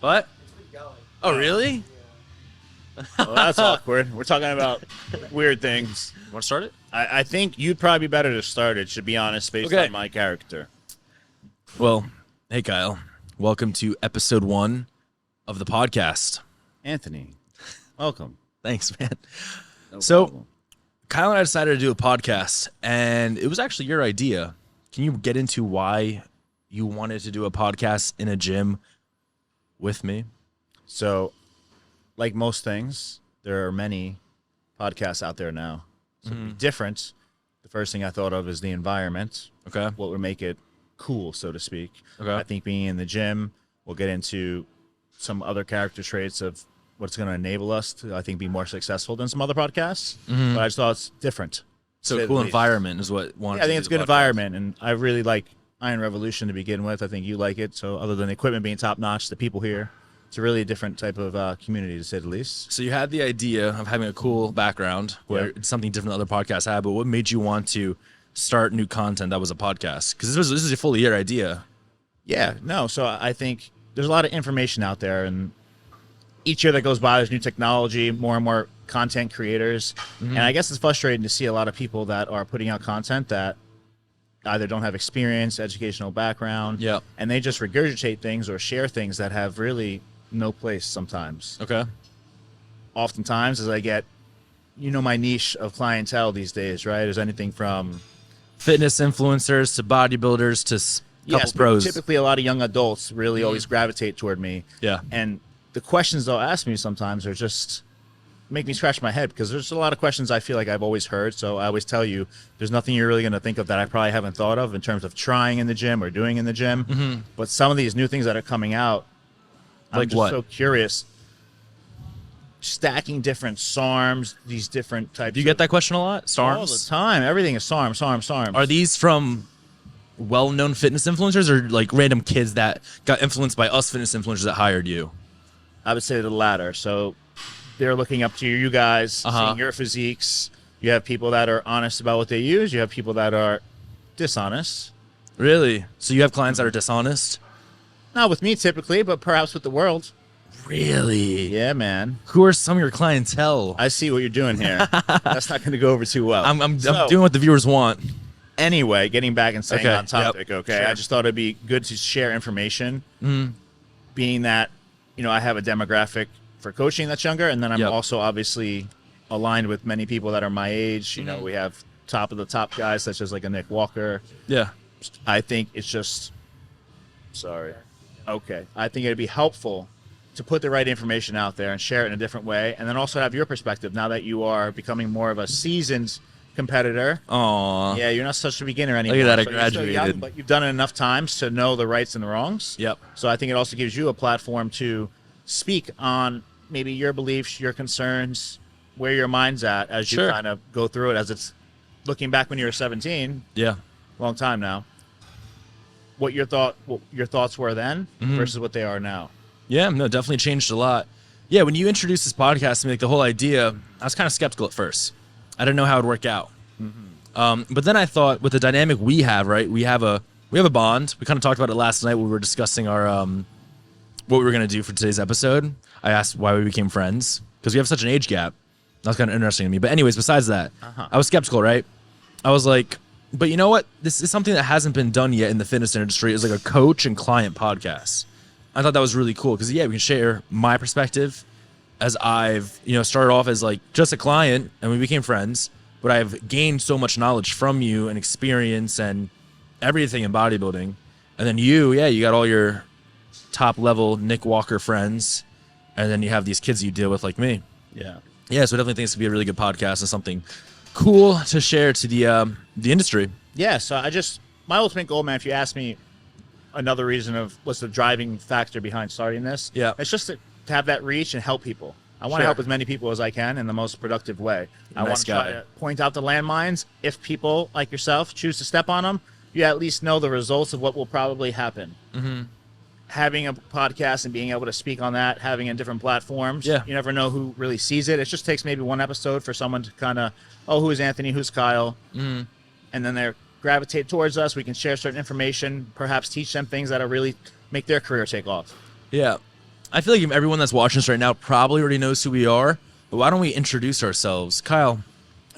What? Oh, really? Well, that's awkward. We're talking about weird things. Want to start it? I think you'd probably be better to start it, to be honest, based Okay. on my character. Well, hey, Kyle. Welcome to episode 1 of the podcast. Anthony, welcome. Thanks, man. No So- problem. Kyle and I decided to do a podcast, and it was actually your idea. Can you get into why you wanted to do a podcast in a gym with me? So, like most things, there are many podcasts out there now. So to be different, the first thing I thought of is the environment. Okay. What would make it cool, so to speak. Okay. I think being in the gym, we'll get into some other character traits of what's going to enable us to, I think, be more successful than some other podcasts. But I just thought it's different. So Say a the cool least. environment is what wanted Yeah, I think to it's a do good the podcast. environment, and I really like Iron Revolution to begin with. I think you like it. So other than the equipment being top-notch, the people here, it's a really different type of community, to say the least. So you had the idea of having a cool background where Yeah. it's something different than other podcasts have, but what made you want to start new content that was a podcast? Because this is a full year idea. Yeah, no. So I think there's a lot of information out there, and each year that goes by, there's new technology, more and more content creators, and I guess it's frustrating to see a lot of people that are putting out content that either don't have experience, educational background, Yep. and they just regurgitate things or share things that have really no place sometimes. Okay. Oftentimes, as I get, my niche of clientele these days, right? There's anything from Fitness influencers to bodybuilders to couple yes, but pros. typically a lot of young adults really always gravitate toward me. Yeah. And the questions they'll ask me sometimes are just make me scratch my head, because there's a lot of questions I feel like I've always heard. So I always tell you, there's nothing you're really going to think of that I probably haven't thought of in terms of trying in the gym or doing in the gym. But some of these new things that are coming out, I'm Like just what? so curious. Stacking different SARMs, these different types. Do you get that question a lot? all the SARMs? time? Everything is SARM. Are these from well-known fitness influencers or like random kids that got influenced by us fitness influencers that hired you? I would say the latter. So they're looking up to you guys, seeing your physiques. You have people that are honest about what they use. You have people that are dishonest. Really? So you have clients that are dishonest? Not with me typically, but perhaps with the world. Really? Yeah, man. Who are some of your clientele? I see what you're doing here. That's not going to go over too well. I'm So, doing what the viewers want. anyway, getting back and staying Okay, on topic, yep, okay? sure. I just thought it'd be good to share information, being that, I have a demographic for coaching that's younger, and then I'm Yep. also obviously aligned with many people that are my age. We have top of the top guys such as like a Nick Walker. Yeah. I think it's just sorry. Okay. I think it'd be helpful to put the right information out there and share it in a different way, and then also have your perspective now that you are becoming more of a seasoned competitor. Aw. Yeah, you're not such a beginner anymore. at that, I So you're still young, graduated. but you've done it enough times to know the rights and the wrongs. Yep. So I think it also gives you a platform to speak on maybe your beliefs, your concerns, where your mind's at as you Sure. kind of go through it, as it's looking back when you were 17, Yeah. long time now. What your thoughts were then versus what they are now. Yeah, no, definitely changed a lot. Yeah, when you introduced this podcast to me, like the whole idea, I was kind of skeptical at first. I didn't know how it would work out. But then I thought, with the dynamic we have, right? We have a bond. We kind of talked about it last night when we were discussing our what we were gonna do for today's episode. I asked why we became friends, because we have such an age gap. That was kind of interesting to me. But anyways, besides that, I was skeptical, right? I was like, but you know what? This is something that hasn't been done yet in the fitness industry. Is like a coach and client podcast. I thought that was really cool because, yeah, we can share my perspective as I've, started off as like just a client and we became friends, but I've gained so much knowledge from you and experience and everything in bodybuilding. And then you got all your top level Nick Walker friends, and then you have these kids you deal with like me. Yeah. Yeah, so I definitely think this would be a really good podcast and something cool to share to the industry. Yeah, so my ultimate goal, man, if you ask me another reason of what's the driving factor behind starting this, Yeah. it's just to have that reach and help people. I want to Sure. help as many people as I can in the most productive way. I Nice want to try guy. to point out the landmines. If people like yourself choose to step on them, you at least know the results of what will probably happen. Having a podcast and being able to speak on that, having it in different platforms, Yeah. you never know who really sees it. It just takes maybe one episode for someone to kind of, who is Anthony, who's Kyle? And then they gravitate towards us. We can share certain information, perhaps teach them things that'll really make their career take off. Yeah. I feel like everyone that's watching us right now probably already knows who we are, but why don't we introduce ourselves? Kyle,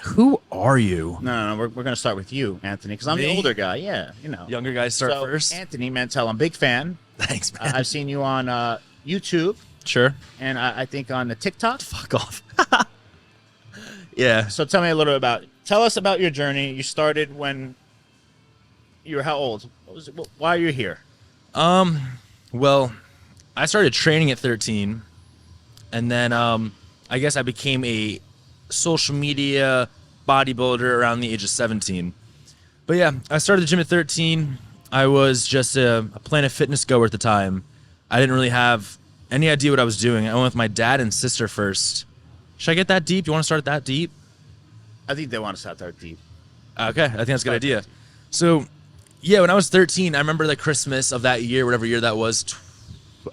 who are you? No, we're going to start with you, Anthony, because I'm Me? the older guy. Yeah, you know. Younger guys start first? Anthony Mantell, I'm a big fan. Thanks, man. I've seen you on YouTube. Sure. And I think on the TikTok. Fuck off. Yeah. So tell us about your journey. You started when you were how old? Why are you here? Well, I started training at 13, and then I guess I became a social media bodybuilder around the age of 17. But yeah, I started the gym at 13. I was just a Planet Fitness goer at the time. I didn't really have any idea what I was doing. I went with my dad and sister first. Should I get that deep? You want to start that deep? I think they want to start that deep. Okay, I think that's a good idea. So, yeah, when I was 13, I remember the Christmas of that year, whatever year that was,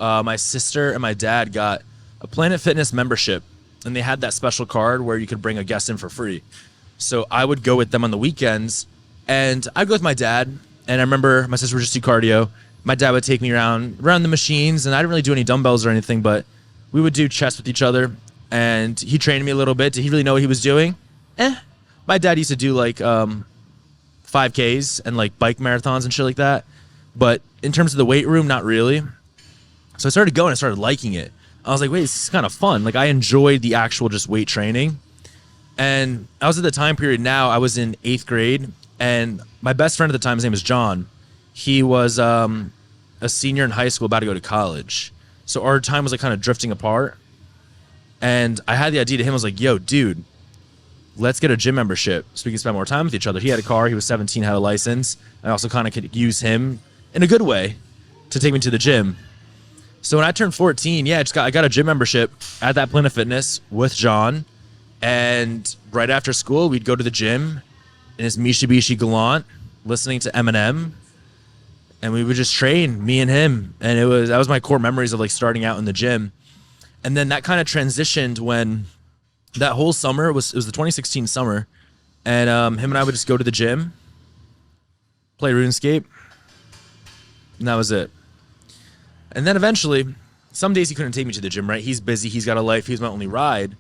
my sister and my dad got a Planet Fitness membership, and they had that special card where you could bring a guest in for free. So I would go with them on the weekends, and I'd go with my dad, and I remember my sister would just do cardio. My dad would take me around the machines, and I didn't really do any dumbbells or anything, but we would do chest with each other, and he trained me a little bit. Did he really know what he was doing? My dad used to do like 5Ks and like bike marathons and shit like that, but in terms of the weight room, not really. So I started going, I started liking it. I was like, wait, this is kind of fun. Like, I enjoyed the actual just weight training. And I was at the time period now, I was in 8th grade, and my best friend at the time, his name was John. He was a senior in high school about to go to college. So our time was like kind of drifting apart. And I had the idea to him, I was like, yo, dude, let's get a gym membership so we can spend more time with each other. He had a car, he was 17, had a license. I also kind of could use him in a good way to take me to the gym. So when I turned 14, yeah, I got a gym membership at that Planet Fitness with John. And right after school, we'd go to the gym in his Mitsubishi Galant, listening to Eminem. And we would just train, me and him. And that was my core memories of like starting out in the gym. And then that kind of transitioned when that whole summer, it was the 2016 summer. And him and I would just go to the gym, play RuneScape. And that was it. And then eventually, some days he couldn't take me to the gym, right? He's busy, he's got a life, he was my only ride.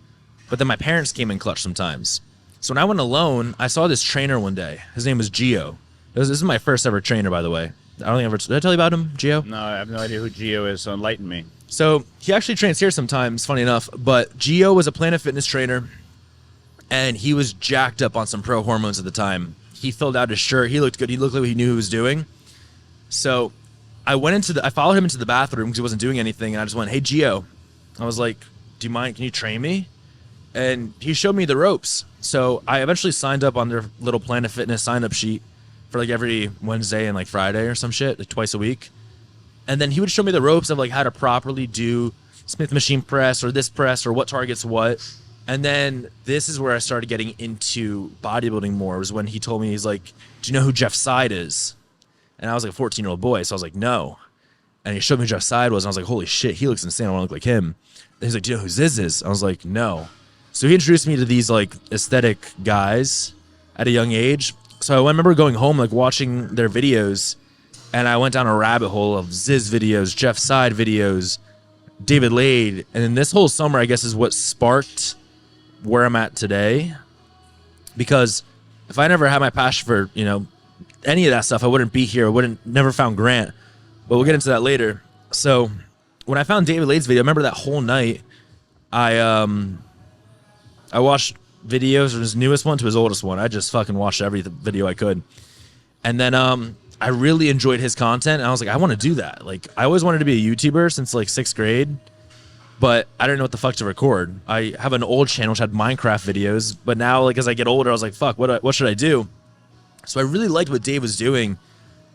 But then my parents came in clutch sometimes. So when I went alone, I saw this trainer one day. His name was Gio. This is my first ever trainer, by the way. Did I tell you about him, Gio? No, I have no idea who Gio is, so enlighten me. So he actually trains here sometimes, funny enough. But Gio was a Planet Fitness trainer, and he was jacked up on some pro hormones at the time. He filled out his shirt. He looked good. He looked like he knew what he was doing. So I followed him into the bathroom because he wasn't doing anything, and I just went, hey, Gio. I was like, do you mind? Can you train me? And he showed me the ropes. So I eventually signed up on their little Planet Fitness sign-up sheet for like every Wednesday and like Friday or some shit, like twice a week. And then he would show me the ropes of like how to properly do Smith machine press or this press or what targets what. And then this is where I started getting into bodybuilding more, was when he told me, he's like, do you know who Jeff Side is? And I was like a 14-year-old boy, so I was like, no. And he showed me who Jeff Side was, and I was like, holy shit, he looks insane. I want to look like him. And he's like, do you know who Ziz is? I was like, no. So he introduced me to these like aesthetic guys at a young age. So I remember going home, like watching their videos, and I went down a rabbit hole of Ziz videos, Jeff Side videos, David Lade. And then this whole summer, I guess, is what sparked where I'm at today. Because if I never had my passion for, any of that stuff, I wouldn't be here. I never found Grant. But we'll get into that later. So when I found David Lade's video, I remember that whole night, I watched videos from his newest one to his oldest one. I just fucking watched every video I could. And then I really enjoyed his content, and I was like, I want to do that. Like, I always wanted to be a YouTuber since like 6th grade, but I didn't know what the fuck to record. I have an old channel which had Minecraft videos, but now like as I get older, I was like, fuck, what should I do? So I really liked what Dave was doing,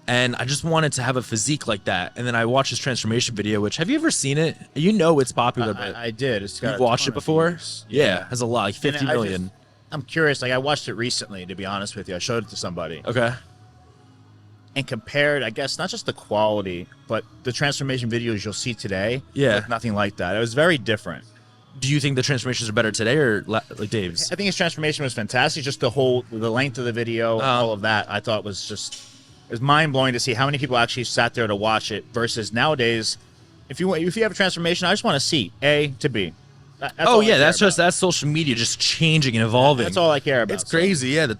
and I just wanted to have a physique like that. And then I watched his transformation video, which, have you ever seen it? You know it's popular. But I did. It's got you've watched it before? Yeah, has a lot, like 50 million. I'm curious. Like, I watched it recently, to be honest with you. I showed it to somebody. Okay. And compared, I guess, not just the quality, but the transformation videos you'll see today. Yeah. Like, nothing like that. It was very different. Do you think the transformations are better today or like Dave's? I think his transformation was fantastic. Just the length of the video, all of that, I thought was just, it was mind blowing to see how many people actually sat there to watch it versus nowadays, if you have a transformation, I just want to see A to B. That's Oh all I yeah, care that's about. that's social media just changing and evolving. That's all I care about. It's crazy, yeah. The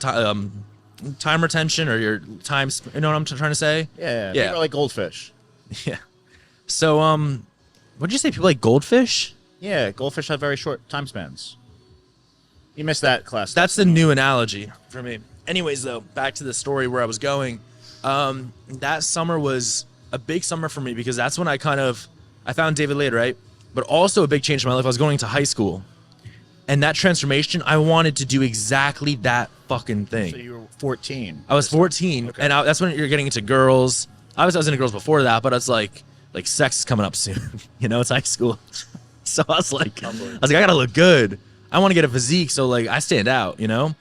time retention or your time. You know what I'm trying to say? Yeah, Yeah. people are like goldfish. Yeah. So what did you say? People like goldfish? Yeah, goldfish have very short time spans. You missed that class. That's the new analogy for me. Anyways, though, back to the story where I was going. That summer was a big summer for me because that's when I found David Laid, right? But also a big change in my life. I was going to high school. And that transformation, I wanted to do exactly that fucking thing. So you were 14. I was 14, Okay. and that's when you're getting into girls. I was into girls before that, but it's like sex is coming up soon. You know, it's high school. So I was like, I gotta look good. I want to get a physique, so like I stand out. You know.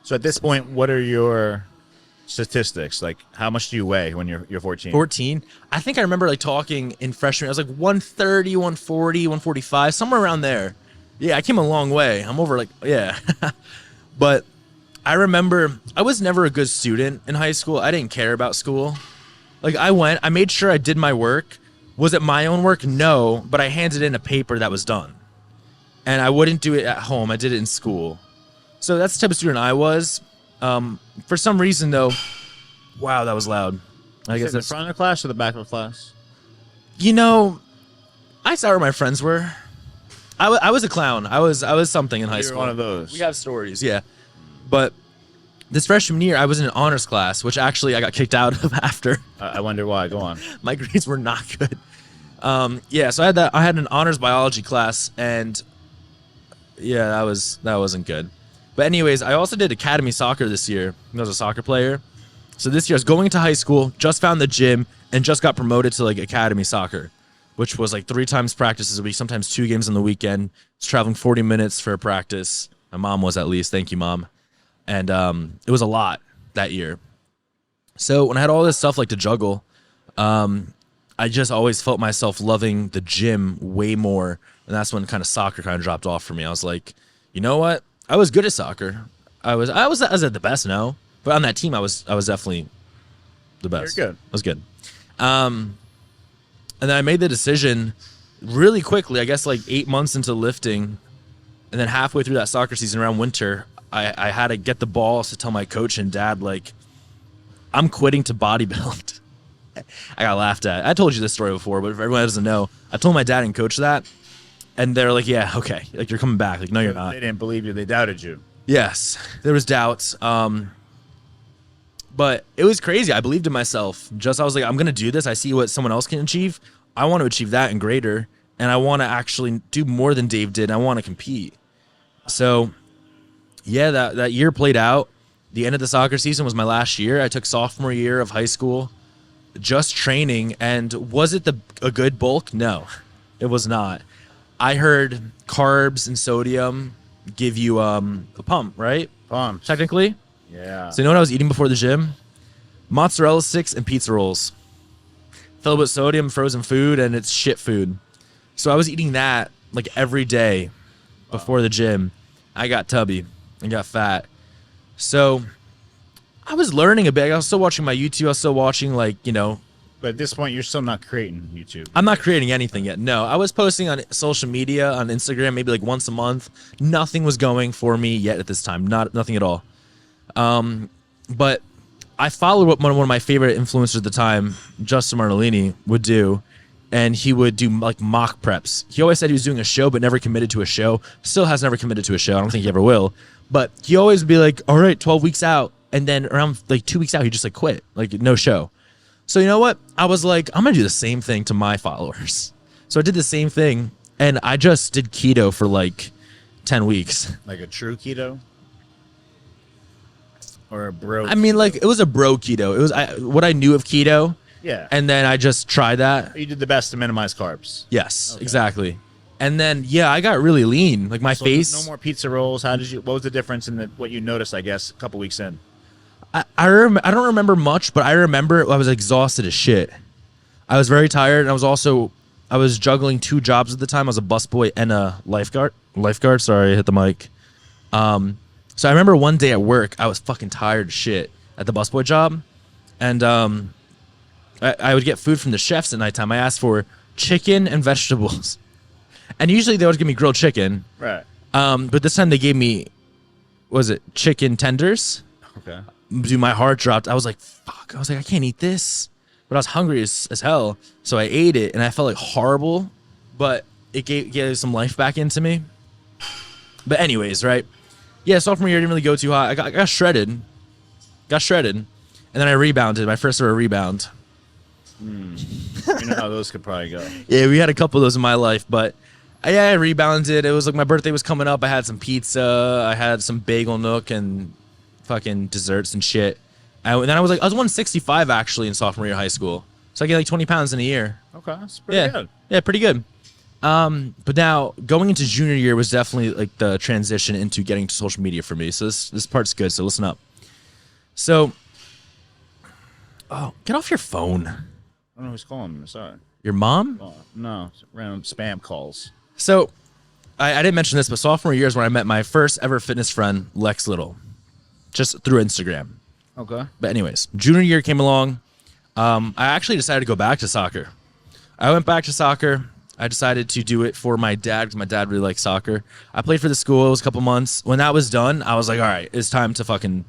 So at this point, what are your statistics? Like, how much do you weigh when you're 14? 14. I think I remember like talking in freshman. I was like 130, 140, 145, somewhere around there. Yeah, I came a long way. I'm over like, yeah. But I remember I was never a good student in high school. I didn't care about school. Like I made sure I did my work. Was it my own work? No, but I handed in a paper that was done. And I wouldn't do it at home. I did it in school. So that's the type of student I was. For some reason though, wow, that was loud. I guess the that's, front of the class or the back of the class? you know, I saw where my friends were. I was a clown. I was something in high You were school. one of those. We have stories, yeah. But this freshman year, I was in an honors class, which actually I got kicked out of after. I wonder why. Go on. My grades were not good. Yeah, so I had an honors biology class, and yeah, that wasn't good. But anyways, I also did academy soccer this year. I was a soccer player. So this year I was going to high school, just found the gym, and just got promoted to like academy soccer, which was like 3 times practices a week, sometimes 2 games on the weekend. I was traveling 40 minutes for a practice. My mom was, at least. Thank you, Mom. And it was a lot that year. So when I had all this stuff like to juggle, I just always felt myself loving the gym way more. And that's when kind of soccer kind of dropped off for me. I was like, you know what? I was good at soccer. I was at the best, no. But on that team, I was definitely the best. You're good. I was good. And then I made the decision really quickly, I guess like 8 months into lifting. And then halfway through that soccer season around winter, I had to get the balls to tell my coach and dad, like, I'm quitting to bodybuild. I got laughed at. I told you this story before, but if everyone doesn't know, I told my dad and coach that. And they're like, yeah, okay. Like, you're coming back. Like, no, you're not. They didn't believe you. They doubted you. Yes, there was doubts. But it was crazy. I believed in myself. I was like, I'm going to do this. I see what someone else can achieve. I want to achieve that and greater. And I want to actually do more than Dave did. I want to compete. So, yeah, that year played out. The end of the soccer season was my last year. I took sophomore year of high school, just training. And was it a good bulk? No, it was not. I heard carbs and sodium give you a pump, right? Pump. Technically. Yeah. So you know what I was eating before the gym? Mozzarella sticks and pizza rolls. Filled with sodium, frozen food, and it's shit food. So I was eating that like every day before the gym. I got tubby and got fat. So I was learning a bit. I was still watching my YouTube. I was still watching But at this point, you're still not creating YouTube. I'm not creating anything yet. No, I was posting on social media, on Instagram, maybe like once a month. Nothing was going for me yet at this time. Nothing at all. But I followed what one of my favorite influencers at the time, Justin Martellini, would do. And he would do like mock preps. He always said he was doing a show, but never committed to a show. Still has never committed to a show. I don't think he ever will. But he always would be like, all right, 12 weeks out. And then around like 2 weeks out, he just like quit, like no show. So you know what? I was like, I'm going to do the same thing to my followers. So I did the same thing. And I just did keto for like 10 weeks. Like a true keto? Or a bro? I mean, like, it was a bro keto. It was what I knew of keto. Yeah. And then I just tried that. You did the best to minimize carbs. Yes, Okay. exactly. And then, yeah, I got really lean. Like, my So face. No more pizza rolls. What was the difference in what you noticed, I guess, a couple weeks in? I don't remember much, but I remember I was exhausted as shit. I was very tired, and I was juggling 2 jobs at the time. I was a busboy and a lifeguard. Sorry, I hit the mic. So I remember one day at work, I was fucking tired as shit at the busboy job, and I would get food from the chefs at nighttime. I asked for chicken and vegetables. And usually they always give me grilled chicken. Right. But this time they gave me, was it chicken tenders? Okay. Dude, my heart dropped. I was like, fuck. I was like, I can't eat this. But I was hungry as hell. So I ate it, and I felt like horrible. But it gave some life back into me. But anyways, right? Yeah, sophomore year, I didn't really go too hot. I got shredded. Got shredded. And then I rebounded. My first ever rebound. You know how those could probably go. Yeah, we had a couple of those in my life. But I rebounded. It was like my birthday was coming up. I had some pizza. I had some bagel nook and fucking desserts and shit. And then I was 165 actually in sophomore year of high school. So I gained like 20 pounds in a year. Okay, that's pretty good. Yeah, pretty good. But now going into junior year was definitely like the transition into getting to social media for me. So this part's good. So listen up. So, get off your phone. I don't know who's calling me. Sorry. Your mom? Oh, no, random spam calls. So, I didn't mention this, but sophomore year is when I met my first ever fitness friend, Lex Little, just through Instagram. Okay. But anyways, junior year came along. I actually decided to go back to soccer. I went back to soccer. I decided to do it for my dad because my dad really likes soccer. I played for the school. It was a couple months. When that was done, I was like, all right, it's time to fucking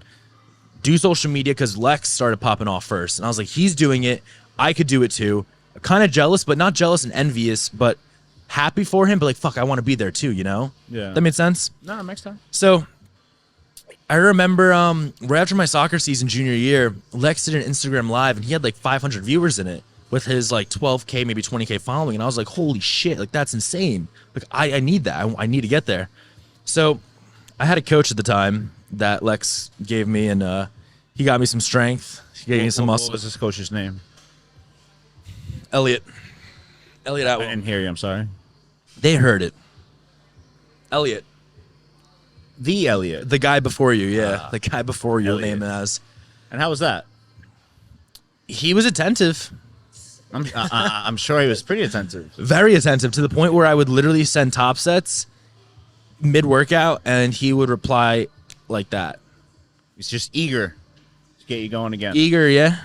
do social media because Lex started popping off first. And I was like, he's doing it. I could do it too. Kind of jealous, but not jealous and envious, but happy for him. But like, fuck, I want to be there too, you know? Yeah. That made sense? No, it makes sense. So I remember right after my soccer season junior year, Lex did an Instagram live and he had like 500 viewers in it with his like 12K, maybe 20K following. And I was like, holy shit, like that's insane. Like I need that. I need to get there. So I had a coach at the time that Lex gave me and he got me some strength. He gave me some muscle. What was this coach's name? Elliot I Atwell. didn't hear you. I'm sorry. They heard it. Elliot. The Elliot. The guy before you, yeah. The guy before your Elliot. name as. And how was that? He was attentive. I'm sure he was pretty attentive. Very attentive to the point where I would literally send top sets mid-workout and he would reply like that. He's just eager to get you going again. Eager, yeah.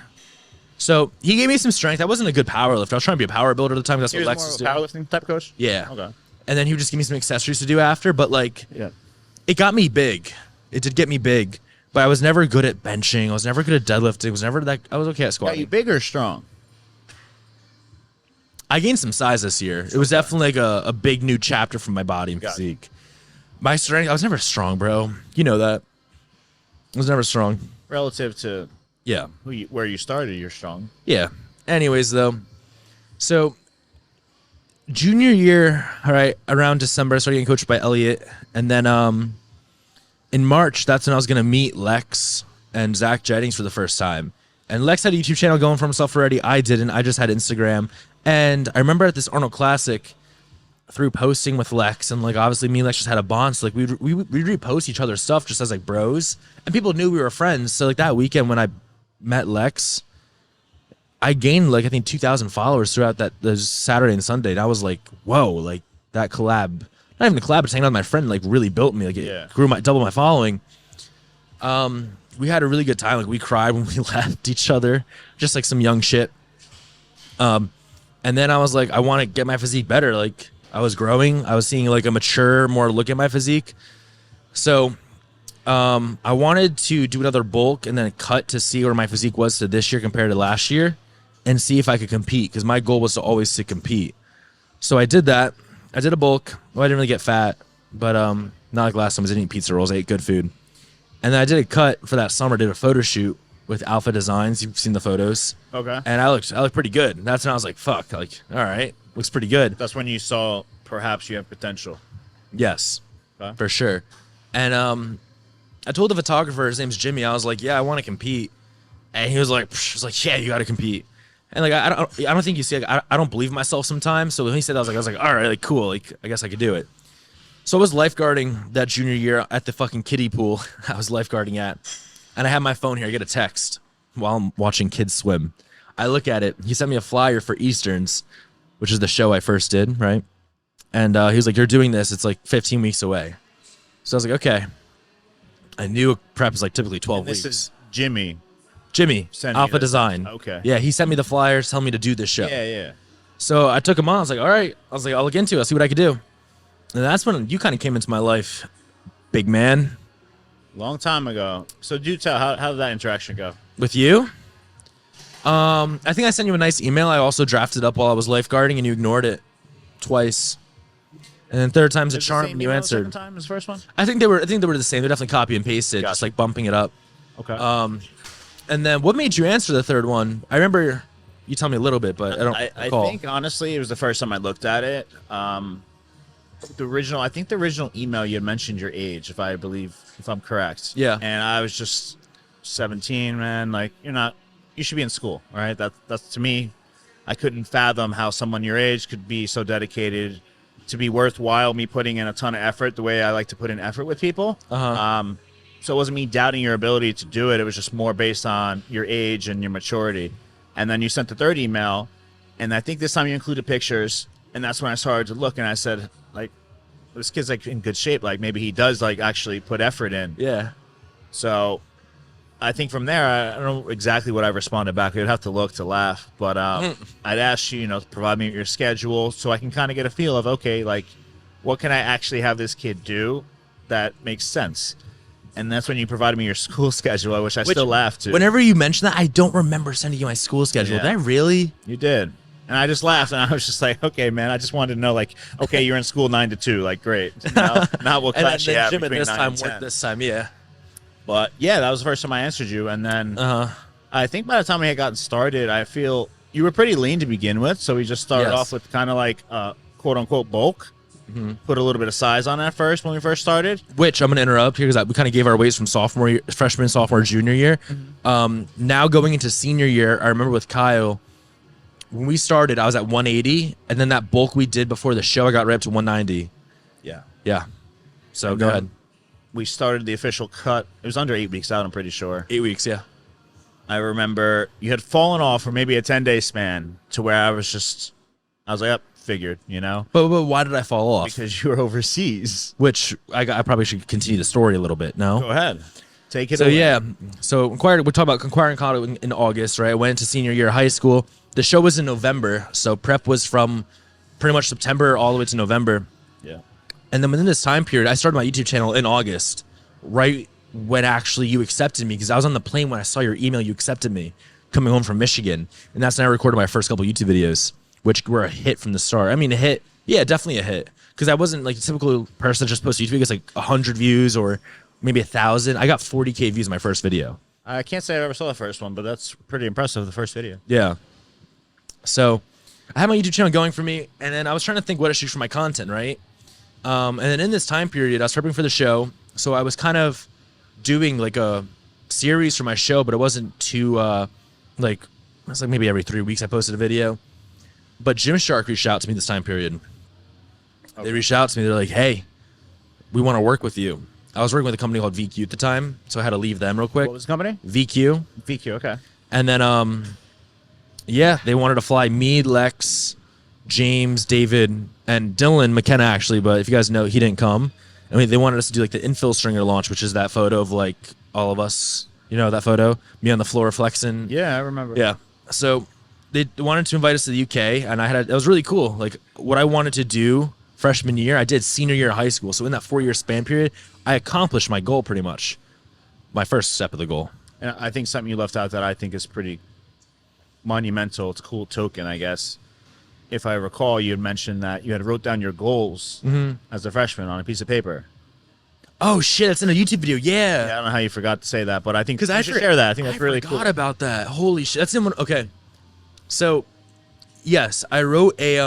So he gave me some strength. I wasn't a good power lifter. I was trying to be a power builder at the time. That's He what was Lex more was of a doing. powerlifting type coach? Yeah. Okay. And then he would just give me some accessories to do after. But like, Yeah. it got me big. It did get me big. But I was never good at benching. I was never good at deadlifting. I was okay at Got squatting. you big or strong? I gained some size this year. It was definitely like a big new chapter from my body and physique. My strength, I was never strong, bro. You know that. I was never strong. Relative to Yeah. where you started, you're strong. Yeah. Anyways, though. So, junior year, all right, around December, I started getting coached by Elliot. And then in March, that's when I was going to meet Lex and Zach Jennings for the first time. And Lex had a YouTube channel going for himself already. I didn't. I just had Instagram. And I remember at this Arnold Classic, through posting with Lex, and like obviously me and Lex just had a bond. So like we'd repost each other's stuff just as like bros. And people knew we were friends. So like that weekend when I met Lex, I gained like I think 2,000 followers throughout those Saturday and Sunday. And I was like, whoa, like that collab. Not even a collab, but hanging out with my friend like really built me. Like it grew double my following. We had a really good time. Like we cried when we left each other, just like some young shit. And then I was like, I want to get my physique better. Like I was growing. I was seeing like a mature, more look at my physique. So I wanted to do another bulk and then cut to see where my physique was to this year compared to last year and see if I could compete because my goal was to always to compete. So I did that. I did a bulk. Well, I didn't really get fat, but not like last time. I didn't eat pizza rolls. I ate good food. And then I did a cut for that summer. Did a photo shoot with Alpha Designs. You've seen the photos. Okay. And I looked pretty good. That's when I was like, fuck, like, all right, looks pretty good. That's when you saw perhaps you have potential. Yes, for sure. And I told the photographer, his name's Jimmy, I was like, yeah, I want to compete. And he was like, yeah, you got to compete. And like, I don't think you see, like, I don't believe myself sometimes. So when he said that, I was like, all right, like, cool. Like, I guess I could do it. So I was lifeguarding that junior year at the fucking kiddie pool I was lifeguarding at. And I have my phone here. I get a text while I'm watching kids swim. I look at it. He sent me a flyer for Easterns, which is the show I first did, right? And he was like, you're doing this. It's like 15 weeks away. So I was like, okay. I knew prep was like typically 12 weeks. This is Jimmy. Jimmy, Alpha Design. Okay. Yeah, he sent me the flyers telling me to do this show. Yeah. So I took him on. I was like, all right. I was like, I'll look into it. I'll see what I could do. And that's when you kind of came into my life, big man. Long time ago. So do tell, how did that interaction go? With you? I think I sent you a nice email. I also drafted up while I was lifeguarding, and you ignored it twice. And then third time's a charm, and you answered. Second time as the first one? I think they were the same. They're definitely copy and pasted, Gotcha. just like bumping it up. Okay. And then what made you answer the third one? I remember you telling me a little bit, but I don't recall. I think honestly it was the first time I looked at it. I think the original email you had mentioned your age, if I'm correct. Yeah. And I was just 17, man. Like you should be in school, right? That's to me, I couldn't fathom how someone your age could be so dedicated to be worthwhile. Me putting in a ton of effort, the way I like to put in effort with people. So it wasn't me doubting your ability to do it. It was just more based on your age and your maturity. And then you sent the third email, and I think this time you included pictures, and that's when I started to look, and I said, like, this kid's like in good shape. Like maybe he does like actually put effort in. Yeah. So I think from there, I don't know exactly what I responded back. I'd have to look to laugh, but I'd ask you, to provide me with your schedule so I can kind of get a feel of, okay, like what can I actually have this kid do that makes sense? And that's when you provided me your school schedule, which I still laugh to. Whenever you mention that, I don't remember sending you my school schedule. Yeah. Did I really? You did. And I just laughed, and I was just like, okay, man, I just wanted to know, like, okay, you're in school 9 to 2. Like, great. Now what And class you then have gym at between this 9 time, and 10. work this time, yeah. But, yeah, that was the first time I answered you. And then I think by the time we had gotten started, I feel you were pretty lean to begin with. So we just started off with kind of like quote-unquote bulk. Put a little bit of size on that first when we first started. Which I'm going to interrupt here because we kind of gave our weights from freshman, sophomore, junior year. Now going into senior year, I remember with Kyle, when we started, I was at 180, and then that bulk we did before the show, I got right up to 190. Yeah. Yeah. So go ahead. We started the official cut. It was under 8 weeks out, I'm pretty sure. 8 weeks, yeah. I remember you had fallen off for maybe a 10-day span to where I was like, yep, figured, But why did I fall off? Because you were overseas. Which I probably should continue the story a little bit, no? Go ahead. Take it So, away. yeah. So, we're talking about acquiring college in August, right? I went into senior year of high school. The show was in November, so prep was from pretty much September all the way to November. Yeah. And then within this time period, I started my YouTube channel in August, right when actually you accepted me, because I was on the plane when I saw your email, you accepted me coming home from Michigan. And that's when I recorded my first couple YouTube videos, which were a hit from the start. I mean, a hit. Yeah, definitely a hit. Because I wasn't like a typical person that just posts YouTube videos like 100 views or maybe 1,000. I got 40K views in my first video. I can't say I ever saw the first one, but that's pretty impressive, the first video. Yeah. So I had my YouTube channel going for me, and then I was trying to think what to shoot for my content, right? And then in this time period, I was prepping for the show, so I was kind of doing like a series for my show, but it wasn't too it was like maybe every 3 weeks I posted a video. But Gymshark reached out to me this time period. Okay. They reached out to me. They're like, hey, we want to work with you. I was working with a company called VQ at the time, so I had to leave them real quick. What was the company? VQ. VQ, okay. And then, yeah, they wanted to fly me, Lex, James, David, and Dylan McKenna, actually. But if you guys know, he didn't come. I mean, they wanted us to do like the infill stringer launch, which is that photo of like all of us. You know that photo? Me on the floor flexing. Yeah, I remember. Yeah. So they wanted to invite us to the UK, and it was really cool. Like what I wanted to do freshman year, I did senior year of high school. So in that 4-year span period, I accomplished my goal pretty much. My first step of the goal. And I think something you left out that I think is pretty monumental. It's a cool token, I guess. If I recall, you had mentioned that you had wrote down your goals as a freshman on a piece of paper. Oh shit, that's in a YouTube video. Yeah. I don't know how you forgot to say that, but I think because I should share that. I think that's really cool. I forgot about that. Holy shit, that's in one. Okay, so yes, I wrote a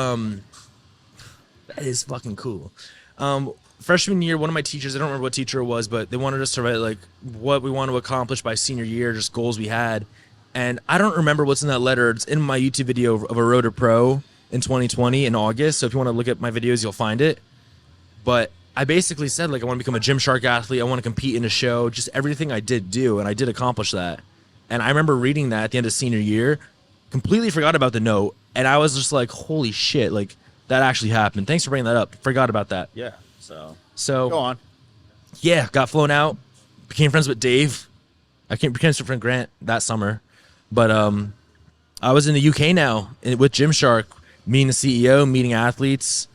That is fucking cool. Freshman year, one of my teachers, I don't remember what teacher it was, but they wanted us to write like what we want to accomplish by senior year, just goals we had. And I don't remember what's in that letter. It's in my YouTube video of a Road to Pro in 2020 in August. So if you want to look at my videos, you'll find it. But I basically said, like, I want to become a Gymshark athlete. I want to compete in a show, just everything I did do. And I did accomplish that. And I remember reading that at the end of senior year, completely forgot about the note. And I was just like, holy shit, like, that actually happened. Thanks for bringing that up. Forgot about that. Yeah. So go on. Yeah, got flown out. Became friends with Dave. I became friends with Grant that summer. But I was in the UK now with Gymshark, meeting the CEO, meeting athletes,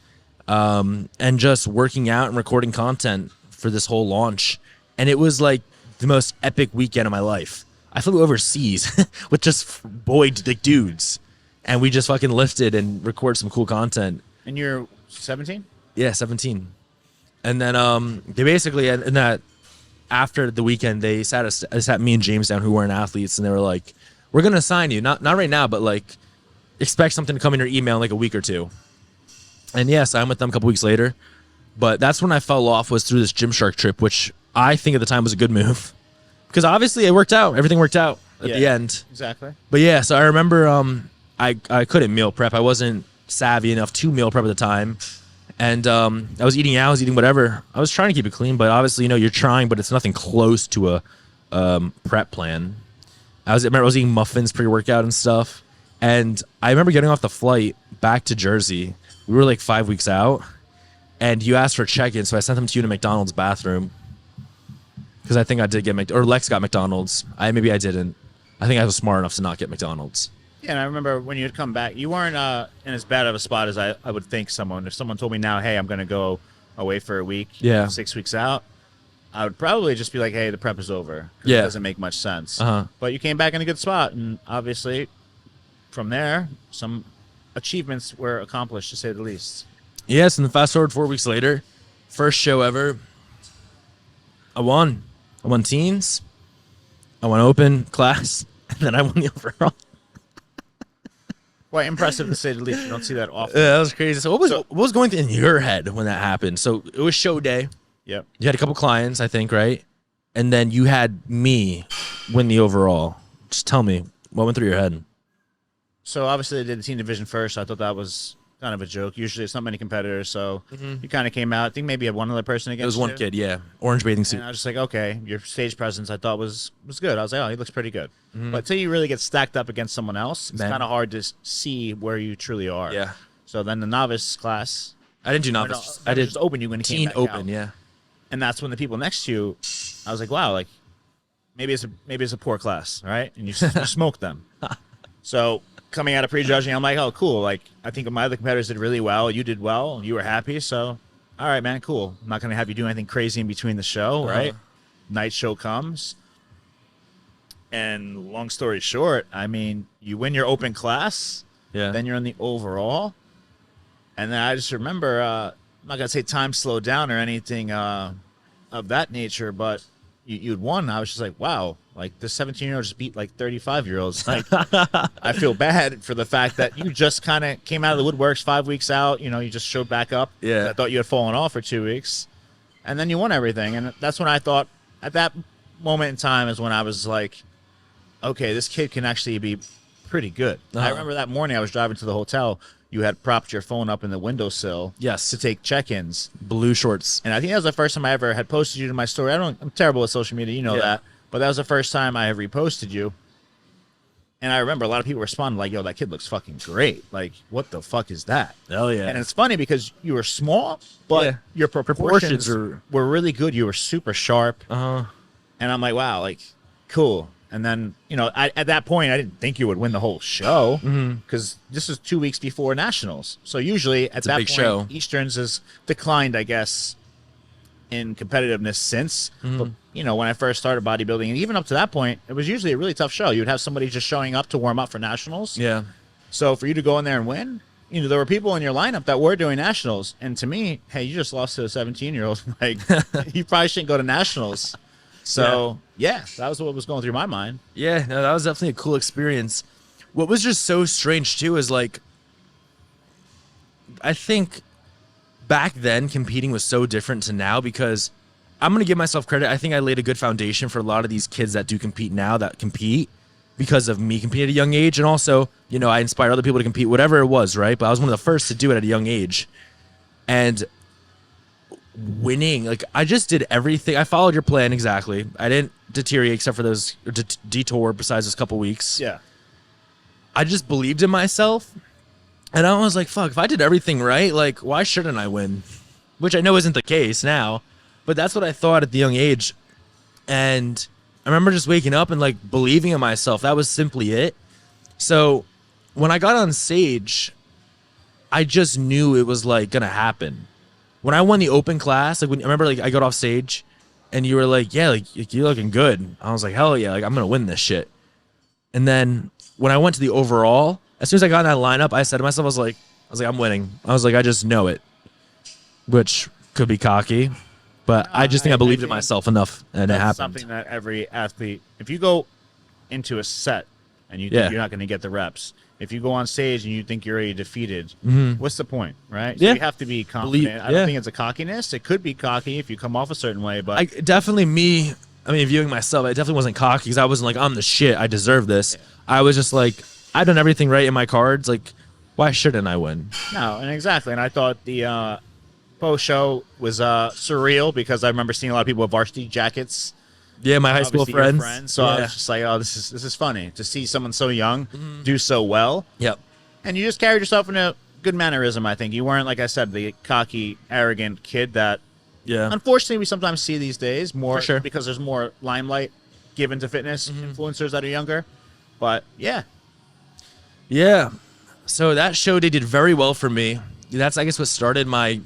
and just working out and recording content for this whole launch. And it was like the most epic weekend of my life. I flew overseas with just like dudes, and we just fucking lifted and recorded some cool content. And you're 17? Yeah, 17. And then they basically, in that, after the weekend, they sat me and James down, who weren't athletes, and they were like, "We're gonna sign you, not right now, but like, expect something to come in your email in like a week or two." And yeah, signed with them a couple weeks later. But that's when I fell off, was through this Gymshark trip, which I think at the time was a good move, because obviously it worked out. Everything worked out at the end. Exactly. But yeah, so I remember I couldn't meal prep. I wasn't savvy enough to meal prep at the time. And I was eating out, I was eating whatever. I was trying to keep it clean, but obviously, you're trying, but it's nothing close to a prep plan. I remember I was eating muffins pre-workout and stuff. And I remember getting off the flight back to Jersey. We were like 5 weeks out. And you asked for check-in, so I sent them to you in a McDonald's bathroom. Because I think I did get or Lex got McDonald's. Maybe I didn't. I think I was smart enough to not get McDonald's. Yeah, and I remember when you had come back, you weren't in as bad of a spot as I would think someone. If someone told me now, hey, I'm going to go away for a week, 6 weeks out, I would probably just be like, hey, the prep is over. Yeah. It doesn't make much sense. But you came back in a good spot, and obviously from there, some achievements were accomplished, to say the least. Yes, and then fast forward 4 weeks later, first show ever, I won. I won teens, I won open class, and then I won the overall. Quite impressive, to say the least. You don't see that often. Yeah, that was crazy. So what was going through in your head when that happened? So it was show day. Yep. You had a couple clients, I think, right? And then you had me win the overall. Just tell me, what went through your head? So obviously they did the team division first. I thought that was kind of a joke. Usually it's not many competitors, so you kind of came out. I think maybe you had one other person against you. It was one kid, yeah. Orange bathing suit. And I was just like, okay, your stage presence I thought was good. I was like, oh, he looks pretty good. But until you really get stacked up against someone else, it's kind of hard to see where you truly are. Yeah. So then the novice class. I didn't do novice. I did just open you when you came back open, out. yeah. And that's when the people next to you, I was like, wow, like maybe it's a poor class, right? And you smoked them. So coming out of prejudging, I'm like, oh, cool. Like, I think my other competitors did really well. You did well. And you were happy. So, all right, man, cool. I'm not going to have you do anything crazy in between the show, right? Night show comes. And long story short, I mean, you win your open class. Yeah. Then you're in the overall. And then I just remember, I'm not going to say time slowed down or anything of that nature, but you'd won. I was just like, wow, like this 17-year-old just beat like 35-year-olds. Like, I feel bad for the fact that you just kind of came out of the woodworks 5 weeks out. You just showed back up. Yeah. I thought you had fallen off for 2 weeks. And then you won everything. And that's when I thought, at that moment in time is when I was like, okay, this kid can actually be pretty good. I remember that morning I was driving to the hotel. You had propped your phone up in the windowsill. Yes. To take check-ins. Blue shorts. And I think that was the first time I ever had posted you to my story. I'm terrible with social media, you know that. But that was the first time I ever reposted you. And I remember a lot of people responded like, yo, that kid looks fucking great. Like, what the fuck is that? Hell yeah. And it's funny because you were small, but your proportions were really good. You were super sharp. And I'm like, wow, like, cool. And then, at that point, I didn't think you would win the whole show because this was 2 weeks before Nationals. So usually at that point, show. Easterns has declined, I guess, in competitiveness since. But, when I first started bodybuilding, and even up to that point, it was usually a really tough show. You'd have somebody just showing up to warm up for Nationals. Yeah. So for you to go in there and win, there were people in your lineup that were doing Nationals. And to me, hey, you just lost to a 17-year-old. Like, you probably shouldn't go to Nationals. So, yeah, that was what was going through my mind. Yeah, no, that was definitely a cool experience. What was just so strange, too, is, like, I think back then competing was so different to now because I'm going to give myself credit. I think I laid a good foundation for a lot of these kids that do compete now that compete because of me competing at a young age. And also, I inspired other people to compete, whatever it was, right? But I was one of the first to do it at a young age. And winning, like, I just did everything. I followed your plan exactly. I didn't deteriorate except for those detour besides those couple weeks. Yeah. I just believed in myself. And I was like, fuck, if I did everything right, like, why shouldn't I win? Which I know isn't the case now. But that's what I thought at the young age. And I remember just waking up and, like, believing in myself. That was simply it. So when I got on stage, I just knew it was like gonna happen. When I won the open class, like when I remember, like I got off stage, and you were like, "Yeah, like you're looking good." I was like, "Hell yeah! Like I'm gonna win this shit." And then when I went to the overall, as soon as I got in that lineup, I said to myself, I was like, "I'm winning." I was like, "I just know it," which could be cocky, but I just think I believed in myself enough, and it happened. Something that every athlete, if you go into a set and you think you're not going to get the reps, if you go on stage and you think you're already defeated, what's the point, right? So you have to be confident. I don't think it's a cockiness. It could be cocky if you come off a certain way, but viewing myself, I definitely wasn't cocky because I wasn't like, I'm the shit, I deserve this. Yeah. I was just like, I've done everything right in my cards. Like, why shouldn't I win? No, and exactly. And I thought the post show was surreal because I remember seeing a lot of people with varsity jackets. Yeah, my high school friends. So I was just like, oh, this is funny to see someone so young do so well. Yep. And you just carried yourself in a good mannerism, I think. You weren't, like I said, the cocky, arrogant kid that, unfortunately, we sometimes see these days more because there's more limelight given to fitness influencers that are younger. But, yeah. Yeah. So that show, they did very well for me. That's, I guess, what started my,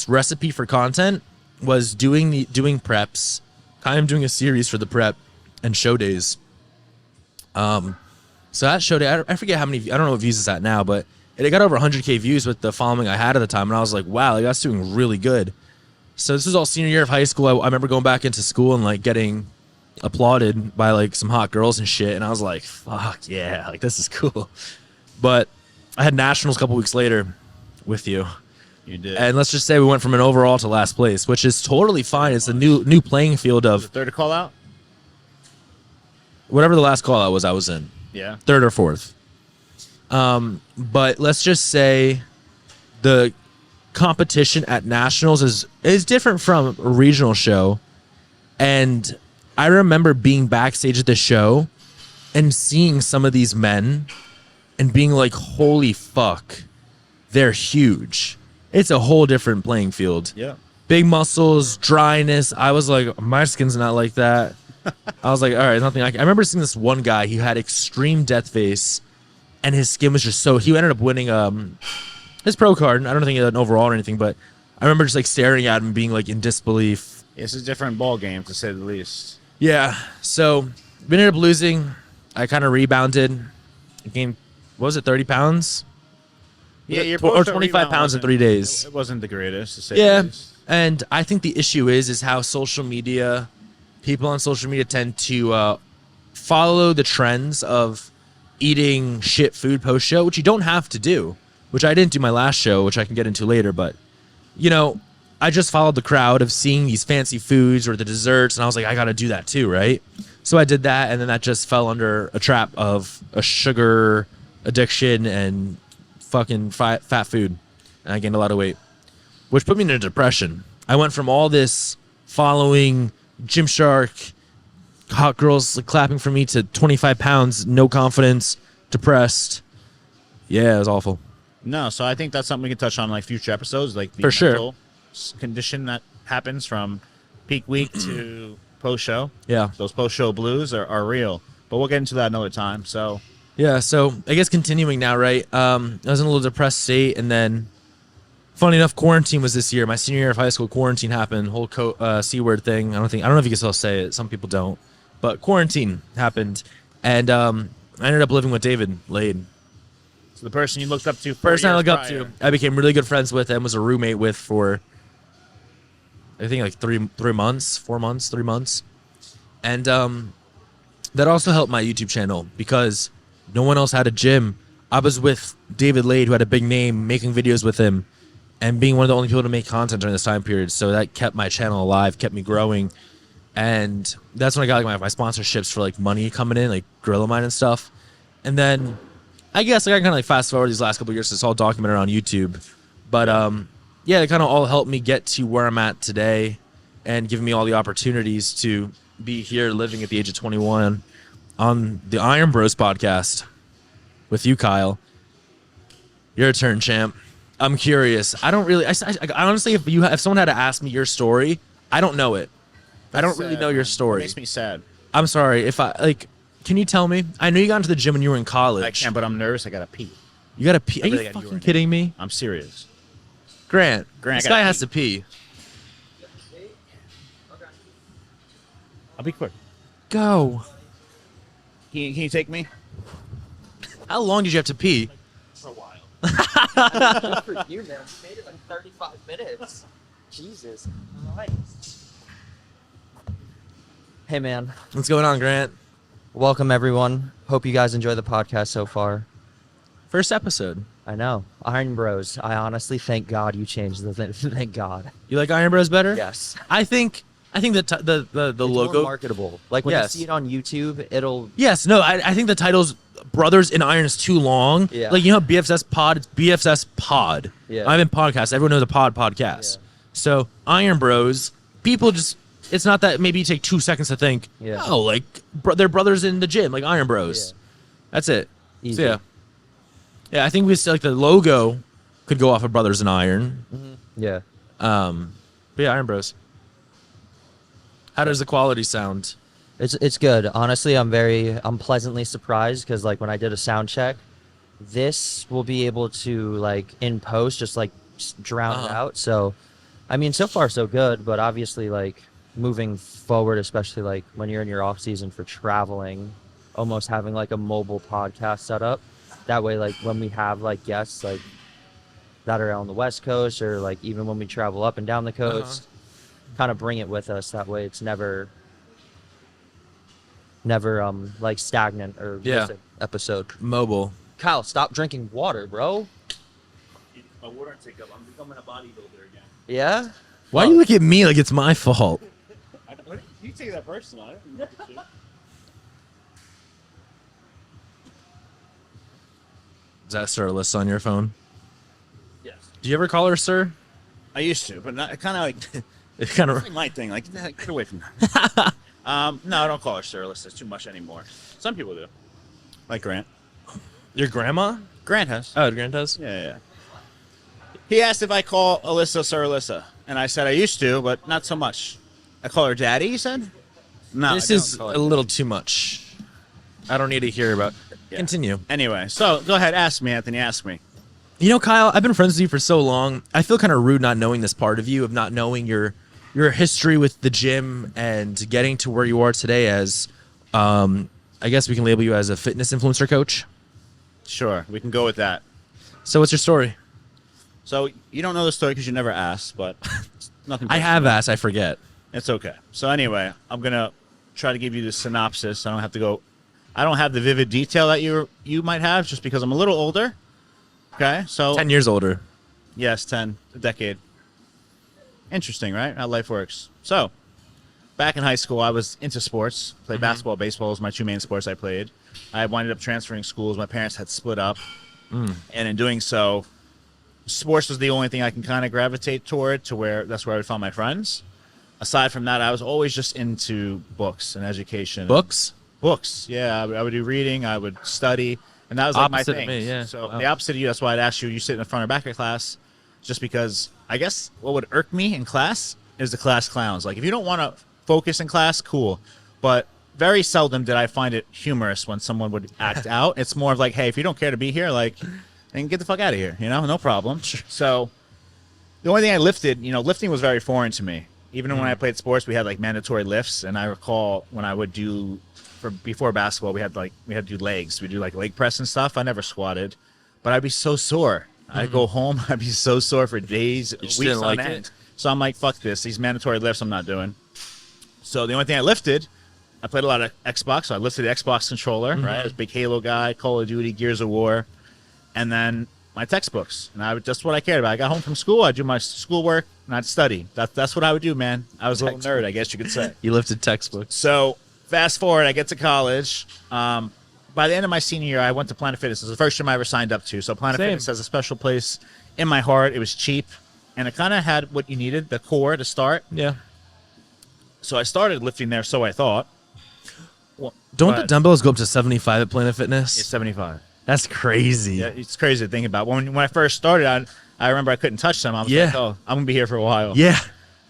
recipe for content was doing preps. Kind of doing a series for the prep and show days. So that show day, I forget how many, I don't know what views it's at now, but it got over 100K views with the following I had at the time. And I was like, wow, like, that's doing really good. So this was all senior year of high school. I remember going back into school and like getting applauded by like some hot girls and shit. And I was like, fuck yeah, like this is cool. But I had nationals a couple weeks later with you. You did. And let's just say we went from an overall to last place, which is totally fine. It's a new playing field of... Third call out? Whatever the last call out was, I was in. Yeah. Third or fourth. But let's just say the competition at nationals is different from a regional show. And I remember being backstage at the show and seeing some of these men and being like, holy fuck, they're huge. It's a whole different playing field. Yeah. Big muscles, dryness. I was like, my skin's not like that. I was like, all right, nothing. I remember seeing this one guy. He had extreme death face, and his skin was just so. He ended up winning his pro card. I don't think he had an overall or anything, but I remember just like staring at him, being like in disbelief. It's a different ball game, to say the least. Yeah. So we ended up losing. I kind of rebounded. I gained, what was it, 30 pounds? Yeah, or 25 pounds in 3 days. It wasn't the greatest, to say the least. And I think the issue is how social media, people on social media tend to follow the trends of eating shit food post show, which you don't have to do, which I didn't do my last show, which I can get into later. But, I just followed the crowd of seeing these fancy foods or the desserts, and I was like, I got to do that too, right? So I did that, and then that just fell under a trap of a sugar addiction and fucking fat food, and I gained a lot of weight, which put me into depression. I went from all this following Gymshark, hot girls like clapping for me, to 25 pounds, no confidence, depressed. Yeah, it was awful. No, so I think that's something we can touch on like future episodes, like the for mental condition that happens from peak week to post show. Yeah, those post show blues are real, but we'll get into that another time. So. Yeah, so I guess continuing now, right? I was in a little depressed state, and then, funny enough, quarantine was this year. My senior year of high school, quarantine happened. Whole C-word thing. I don't know if you can still say it. Some people don't, but quarantine happened, and I ended up living with David Lade. So the person you looked up to, I became really good friends with, and was a roommate with for, I think, like 3 months, 4 months, 3 months, and that also helped my YouTube channel because no one else had a gym. I was with David Lade, who had a big name, making videos with him, and being one of the only people to make content during this time period. So that kept my channel alive, kept me growing. And that's when I got like my sponsorships for like money coming in, like Gorilla Mine and stuff. And then I guess I kind of like fast forward these last couple of years. It's all documented on YouTube. But yeah, it kind of all helped me get to where I'm at today and giving me all the opportunities to be here living at the age of 21 on the IronBros podcast with you, Kyle. Your turn, champ. I'm curious. I don't really. I honestly, if someone had to ask me your story, I don't know it. I don't really know your story. It makes me sad. I'm sorry. If I can you tell me? I know you got into the gym when you were in college. I can, but I'm nervous. I gotta pee. You gotta pee. Are really you gotta fucking urinate. kidding me? I'm serious. Grant, Grant, this I gotta guy has pee. to pee. I'll be quick. Go. Can you take me? How long did you have to pee? For a while. Good for you, man. You made it in 35 minutes. Jesus. Hey, man. What's going on, Grant? Welcome, everyone. Hope you guys enjoy the podcast so far. First episode. I know. IronBros. I honestly thank God you changed the thing. Thank God. You like IronBros better? Yes. I think the It's logo. more marketable. Like when Yes. you see it on YouTube, it'll. Yes, no, I think the title's Brothers in Iron is too long. Yeah. Like, you know, BFS Pod, it's BFS Pod. Yeah. I'm in podcast. Everyone knows a podcast. Yeah. So, Iron Bros, people just, it's not that maybe you take 2 seconds to think, Yeah. oh, like, they're brothers in the gym, like Iron Bros. Yeah. That's it. Easy. So, yeah. Yeah, I think we still, like, the logo could go off of Brothers in Iron. Yeah. But yeah, Iron Bros. How does the quality sound? It's good. Honestly, I'm pleasantly surprised because like when I did a sound check, this will be able to like in post just like drown it out. So, I mean, so far so good, but obviously like moving forward, especially like when you're in your off season for traveling, almost having like a mobile podcast set up. That way, like when we have like guests like that are on the West Coast or like even when we travel up and down the coast, kind of bring it with us. That way, it's never like stagnant or Yeah. missing episode. Mobile. Kyle, stop drinking water, bro. My water intake up. I'm becoming a bodybuilder again. Yeah? Why do you look at me like it's my fault? You take that personal. I didn't mean to. Is that Sir Alyssa on your phone? Yes. Do you ever call her Sir? I used to, but not kind of like It's kind of. like my thing. Like, get away from that. No, I don't call her Sir Alyssa. It's too much anymore. Some people do. Like Grant. Your grandma? Grant has. Oh, Grant does? Yeah. He asked if I call Alyssa Sir Alyssa, and I said I used to, but not so much. I call her Daddy, you said? No, This I don't is call her a little too much. I don't need to hear about. Yeah. Continue. Anyway, so go ahead, ask me, Anthony. Ask me. You know, Kyle, I've been friends with you for so long. I feel kind of rude not knowing this part of you, of not knowing your history with the gym and getting to where you are today as, I guess we can label you as a fitness influencer coach. Sure, we can go with that. So what's your story? So you don't know the story because you never asked, but it's nothing. I have asked. I forget. It's okay. So anyway, I'm gonna try to give you the synopsis. I don't have to go. I don't have the vivid detail that you might have, just because I'm a little older. Okay, so 10 years older. yes, 10, a decade. Interesting, right? How life works. So, back in high school, I was into sports. Played basketball, baseball was my two main sports I played. I winded up transferring schools. My parents had split up, and in doing so, sports was the only thing I can kind of gravitate toward, to where that's where I would find my friends. Aside from that, I was always just into books and education. Books? Books, yeah. I would do reading. I would study, and that was like Opposite my of thing. me, yeah. So Wow. the opposite of you. That's why I'd ask you sit in the front or back of class, just because I guess what would irk me in class is the class clowns. Like if you don't want to focus in class, cool, but very seldom did I find it humorous when someone would act out. It's more of like, hey, if you don't care to be here, like, then get the fuck out of here. No problem. So the only thing I lifted, lifting was very foreign to me. Even when I played sports, we had like mandatory lifts, and I recall when I would do before basketball, we had to do legs. We do like leg press and stuff. I never squatted, but I'd be so sore. I'd go home, I'd be so sore for days, just weeks didn't on like end. it? So I'm like, fuck this. These mandatory lifts, I'm not doing. So the only thing I lifted, I played a lot of Xbox. So I lifted the Xbox controller, right? I was a big Halo guy, Call of Duty, Gears of War, and then my textbooks. And that's what I cared about. I got home from school, I'd do my schoolwork, and I'd study. That's what I would do, man. I was a little nerd, I guess you could say. You lifted textbooks. So fast forward, I get to college. By the end of my senior year, I went to Planet Fitness. It was the first gym I ever signed up to. So Planet Same. Fitness has a special place in my heart. It was cheap, and it kind of had what you needed, the core to start. Yeah. So I started lifting there, so I thought. Don't But- the dumbbells go up to 75 at Planet Fitness? It's 75. That's crazy. Yeah, it's crazy to think about. When I first started, I remember I couldn't touch them. I was Yeah. like, oh, I'm going to be here for a while. Yeah.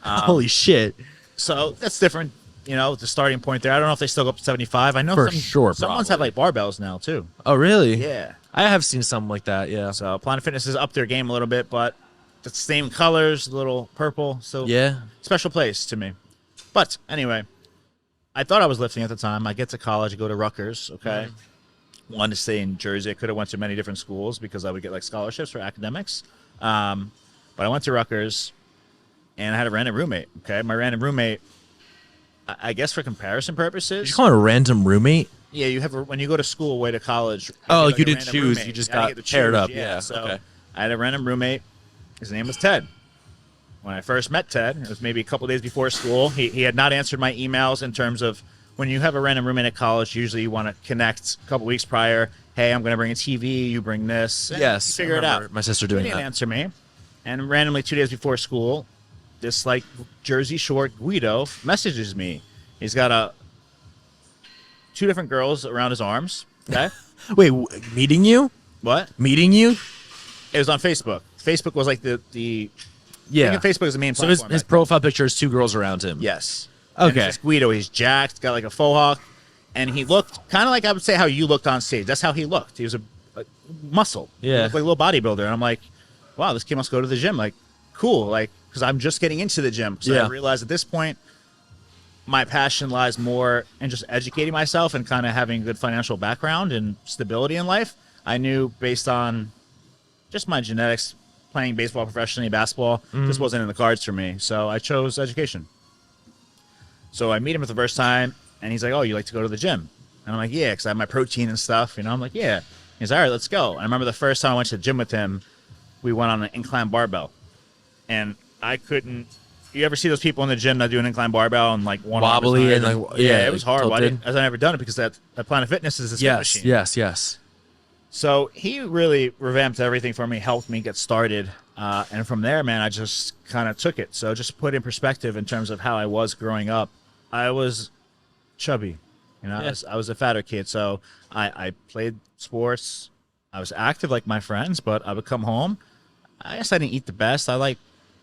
Holy shit. So that's different, the starting point there. I don't know if they still go up to 75. I know For sure, some ones have like barbells now, too. Oh, really? Yeah. I have seen something like that. Yeah. So Planet Fitness is up their game a little bit, but the same colors, a little purple. So Yeah. special place to me. But anyway, I thought I was lifting at the time. I get to college, I go to Rutgers. Okay. Wanted to stay in Jersey. I could have went to many different schools because I would get like scholarships for academics. But I went to Rutgers, and I had a random roommate. Okay, my random roommate. I guess for comparison purposes. Did you call it a random roommate? Yeah, you have when you go to school, away to college. Oh, like you a didn't random choose. roommate. You just gotta got get to paired choose, up. Yeah. Yeah. So Okay. I had a random roommate. His name was Ted. When I first met Ted, it was maybe a couple days before school. He had not answered my emails in terms of when you have a random roommate at college, usually you want to connect a couple weeks prior. Hey, I'm going to bring a TV. You bring this. Yes. You figure it I out. remember my sister He doing didn't that. answer me. And randomly 2 days before school, this like Jersey Shore Guido messages me. He's got two different girls around his arms. Okay. Wait, meeting you? What? Meeting you? It was on Facebook. Facebook was like the Yeah. I think Facebook is the main So platform. his back then. profile picture is 2 girls around him. Yes. Okay. And it's just Guido. He's jacked, got like a faux hawk, and he looked kind of like I would say how you looked on stage. That's how he looked. He was a muscle. He Yeah. looked like a little bodybuilder. And I'm like, wow, this kid must go to the gym. Like, cool. Like, because I'm just getting into the gym. So Yeah. I realized at this point, my passion lies more in just educating myself and kind of having a good financial background and stability in life. I knew based on just my genetics, playing baseball professionally, basketball, this wasn't in the cards for me. So I chose education. So I meet him for the first time, and he's like, oh, you like to go to the gym? And I'm like, yeah, because I have my protein and stuff. You know, I'm like, yeah. He's like, all right, let's go. And I remember the first time I went to the gym with him, we went on an incline barbell. And I couldn't. You ever see those people in the gym that do an incline barbell and like one arm is Wobbly higher and, than- like, yeah, yeah, it was horrible. tilted. I've never done it because that Planet Fitness is a spin Yes. machine. Yes. So he really revamped everything for me, helped me get started. And from there, man, I just kind of took it. So just to put in perspective in terms of how I was growing up, I was chubby. You know, Yeah. I was a fatter kid. So I played sports. I was active like my friends, but I would come home. I guess I didn't eat the best. I like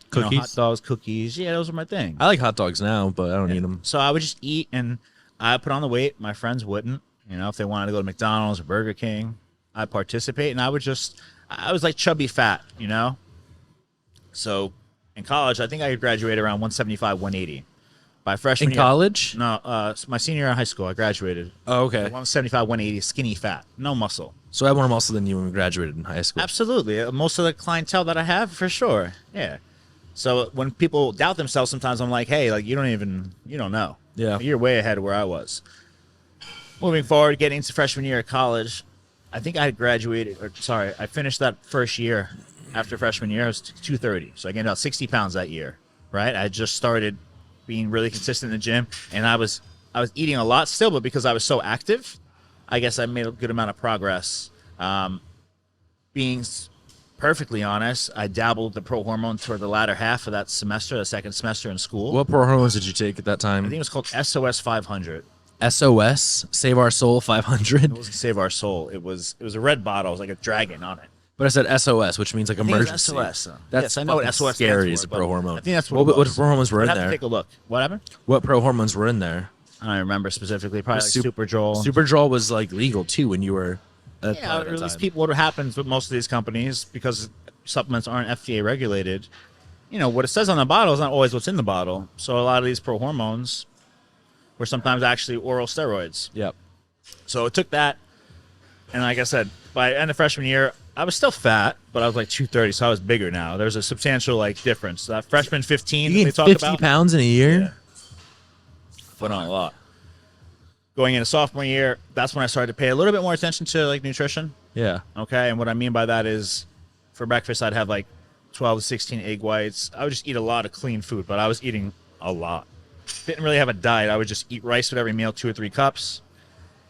Cookies? hot dogs, cookies. Yeah, those were my thing. I like hot dogs now, but I don't eat them. So I would just eat, and I put on the weight. My friends wouldn't. You know, if they wanted to go to McDonald's or Burger King, I'd participate, and I was like chubby fat, you know? So in college, I think I graduated around 175, 180. By freshman In year, college? No, my senior year in high school, I graduated. Oh, okay. 175, 180, skinny fat, no muscle. So I had more muscle than you when we graduated in high school. Absolutely. Most of the clientele that I have, for sure. Yeah. So when people doubt themselves, sometimes I'm like, hey, like you don't know. Yeah. You're way ahead of where I was. Moving forward, getting into freshman year of college, I think I finished that first year after freshman year. I was 230. So I gained about 60 pounds that year, right? I just started being really consistent in the gym, and I was eating a lot still, but because I was so active, I guess I made a good amount of progress. Being perfectly honest, I dabbled the pro hormone toward the latter half of that semester, the second semester in school. What pro hormones did you take at that I think time? it was called SOS 500. SOS, Save Our Soul It 500. wasn't Save Our Soul. It was a red bottle. It was like a dragon on it. But I said SOS, which means like I think it was emergency. SOS. Though. That's yes, I know what fucking SOS scary stands as a for, pro but hormone. I think that's what. What it was. pro hormones were I'd in have to there? take a look. What happened? What pro hormones were in there? I don't remember specifically. Probably like Sup- Superdrol. Superdrol was like legal too when you were. Yeah, or at least people. What happens with most of these companies, because supplements aren't FDA regulated, you know, what it says on the bottle is not always what's in the bottle. So a lot of these pro hormones were sometimes actually oral steroids. Yep. So it took that, and like I said, by end of freshman year, I was still fat, but I was like 230, so I was bigger now. There's a substantial like difference. That freshman 15 You that they gained talk 50 about, pounds in a year? Yeah. Put on a lot. Going into sophomore year, that's when I started to pay a little bit more attention to like nutrition. Yeah. Okay, and what I mean by that is, for breakfast, I'd have like 12 to 16 egg whites. I would just eat a lot of clean food, but I was eating a lot. Didn't really have a diet. I would just eat rice with every meal, 2 or 3 cups.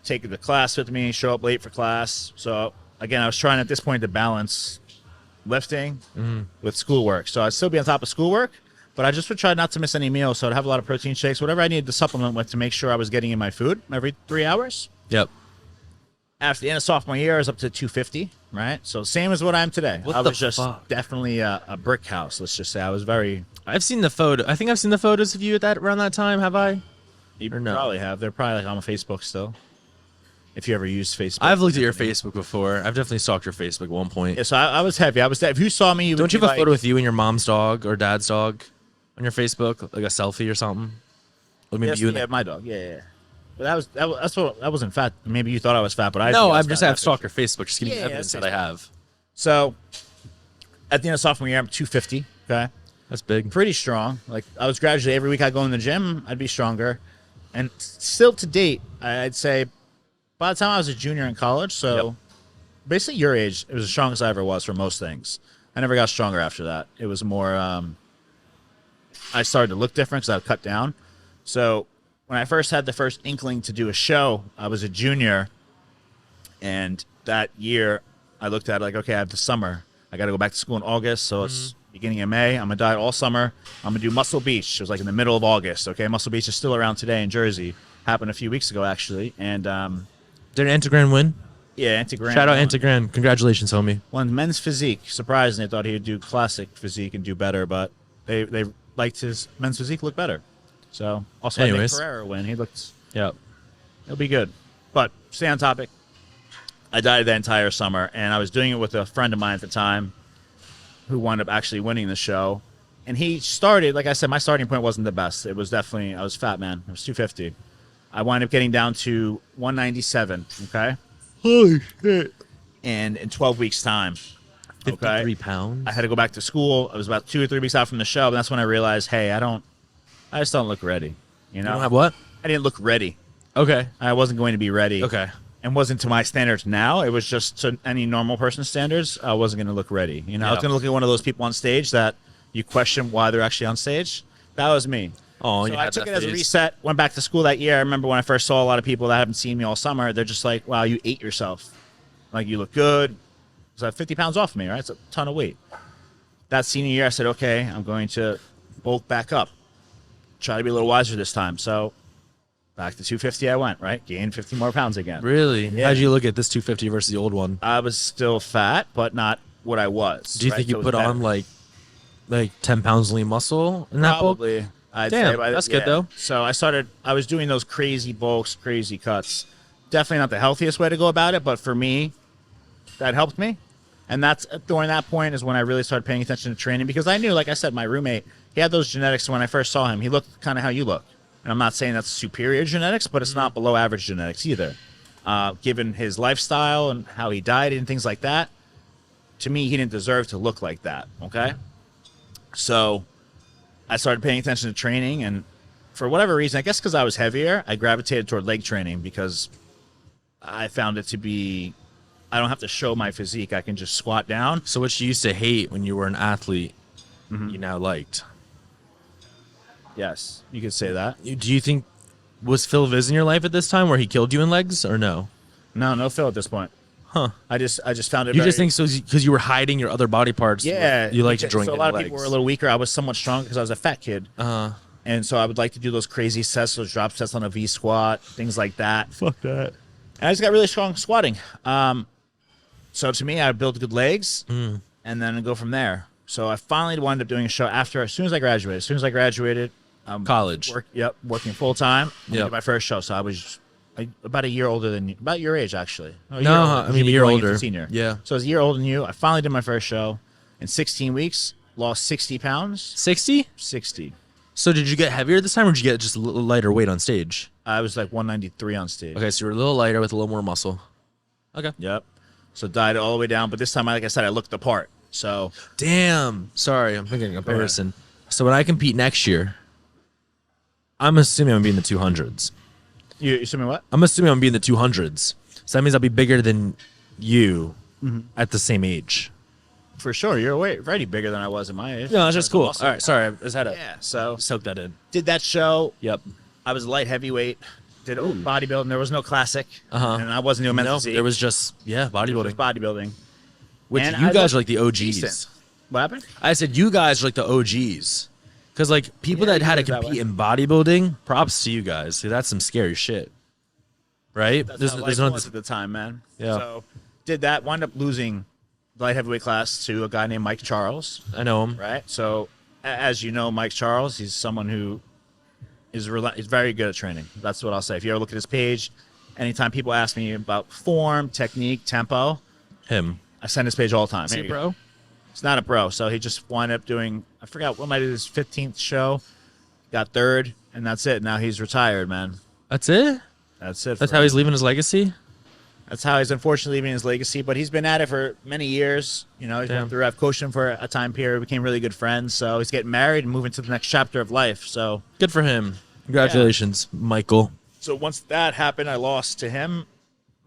Take it to class with me, show up late for class. So again, I was trying at this point to balance lifting with schoolwork. So I'd still be on top of schoolwork, but I just would try not to miss any meals. So I'd have a lot of protein shakes, whatever I needed to supplement with to make sure I was getting in my food every 3 hours. Yep. After the end of sophomore year, I was up to 250, right? So same as what I am today. What I the was just fuck? definitely a brick house, let's just say. I was very... I've seen the photo. I think I've seen the photos of you at that around that time. Have I? You Or no? probably have. They're probably like on my Facebook still. if you ever used Facebook. I've looked at your Facebook before. I've definitely stalked your Facebook at one point. Yeah, so I was heavy. If you saw me, you Don't would you be have a like, photo with you and your mom's dog or dad's dog on your Facebook, like a selfie or something? Or maybe Yes, you and yeah, my dog. Yeah. But I wasn't fat. Maybe you thought I was fat, but I no, think I I'm was just fat I've that stalked picture. your Facebook, just giving you Yeah, evidence that's that I have. So at the end of sophomore year, I'm 250. Okay. That's big. Pretty strong. Like I was gradually every week I go in the gym, I'd be stronger. And still to date, I'd say by the time I was a junior in college, so basically your age, it was the strongest I ever was for most things. I never got stronger after that. It was more I started to look different because I cut down. So when I first had the first inkling to do a show, I was a junior, and that year I looked at it like, okay, I have the summer. I got to go back to school in August, so it's beginning of May. I'm going to diet all summer. I'm going to do Muscle Beach. It was like in the middle of August, okay? Muscle Beach is still around today in Jersey. Happened a few weeks ago, actually. And, Did Antigran win? yeah, Antigran. Shout out won. Antigran. Congratulations, homie. Won men's physique. Surprised, and they thought he would do classic physique and do better, but they liked his men's physique look better. So, also had Nick Anyways. Pereira win. He looked... Yep. It'll be good. But stay on topic. I dieted that entire summer, and I was doing it with a friend of mine at the time who wound up actually winning the show. And he started, like I said, my starting point wasn't the best. It was definitely, I was fat, man. I was 250. I wound up getting down to 197, okay? Holy shit. And in 12 weeks' time, 53 okay? pounds. I had to go back to school. I was about 2 or 3 weeks out from the show, and that's when I realized, hey, I just don't look ready. You know? You don't have what? I didn't look ready. Okay. I wasn't going to be ready. Okay. And wasn't to my standards now. It was just to any normal person's standards. I wasn't going to look ready. You know, I was Yeah. going to look at one of those people on stage that you question why they're actually on stage. That was me. Oh, So you I had took that it as a phase. reset, went back to school that year. I remember when I first saw a lot of people that haven't seen me all summer, they're just like, wow, you ate yourself. Like, you look good. So I have 50 pounds off of me, right? It's a ton of weight. That senior year, I said, okay, I'm going to bulk back up. Try to be a little wiser this time. So back to 250 I went, right? Gained 50 more pounds again. Really? Yeah. How'd you look at this 250 versus the old one? I was still fat, but not what I was. Do you right? think So you it was put better. on like 10 pounds lean muscle in that bulk? Probably. I'd Damn, say, but that's good, though. So I was doing those crazy bulks, crazy cuts. Definitely not the healthiest way to go about it, but for me, that helped me. And that's during that point is when I really started paying attention to training because I knew, like I said, my roommate, he had those genetics. When I first saw him, he looked kind of how you look. And I'm not saying that's superior genetics, but it's not below average genetics either. Given his lifestyle and how he dieted and things like that, to me, he didn't deserve to look like that. Okay. So I started paying attention to training, and for whatever reason, I guess because I was heavier, I gravitated toward leg training because I found it to be, I don't have to show my physique. I can just squat down. So what you used to hate when you were an athlete, you now liked. Yes, you could say that. Do you think, was Phil Viz in your life at this time where he killed you in legs or no? No Phil at this point. Huh. I just found it. You very, just think so because you were hiding your other body parts? Yeah, You liked because- enjoying So a getting lot of legs. people were a little weaker. I was somewhat strong because I was a fat kid. And so I would like to do those crazy sets, those drop sets on a V squat, things like that. Fuck that. And I just got really strong squatting. So to me, I built good legs and then go from there. So I finally wound up doing a show as soon as I graduated. As soon as I graduated, College. working full time. Yep. Did my first show. So I was about a year older than you, about your age actually. No, No, I mean, a year going into older. Senior. Yeah. So I was a year older than you. I finally did my first show in 16 weeks. Lost 60 pounds. 60? 60. So did you get heavier this time or did you get just a little lighter weight on stage? I was like 193 on stage. Okay, so you're a little lighter with a little more muscle. Okay. Yep. So dieted all the way down, but this time, like I said, I looked the part. So Damn. Sorry, I'm thinking comparison. So when I compete next year, I'm assuming I'm going to be in the 200s. you assuming what? I'm assuming I'm going to be in the 200s. So that means I'll be bigger than you at the same age. For sure, you're already bigger than I was at my age. No, that's just cool. Awesome. All right, sorry. I just had to Yeah. So soak that in. did that show. Yep. I was light heavyweight. Did bodybuilding. There was no classic. Uh-huh. And I wasn't doing men's No, physique. there was just, It was bodybuilding. bodybuilding. Which and you I guys looked are like the OGs. decent. What happened? I said you guys are like the OGs. Because, like, people Yeah, that you had to put it that compete way. in bodybuilding, props to you guys. See, that's some scary shit. Right? That's how life was at the time, man. Yeah. So did that. Wound up losing light heavyweight class to a guy named Mike Charles. I know him. Right. So as you know, Mike Charles, he's someone who is very good at training. That's what I'll say. If you ever look at his page, anytime people ask me about form, technique, tempo, Him. I send his page all the time. Is he Here a you go. bro? He's not a bro, so he just wound up doing, I forgot what might be his 15th show, got third, and that's it. Now he's retired, man. That's it? That's it. That's for how him. he's leaving his legacy? That's how he's unfortunately leaving his legacy, but he's been at it for many years. You know, he's Damn. went through, I've coached him for a time period, became really good friends, so he's getting married and moving to the next chapter of life, so. Good for him. Congratulations, Michael. So once that happened, I lost to him.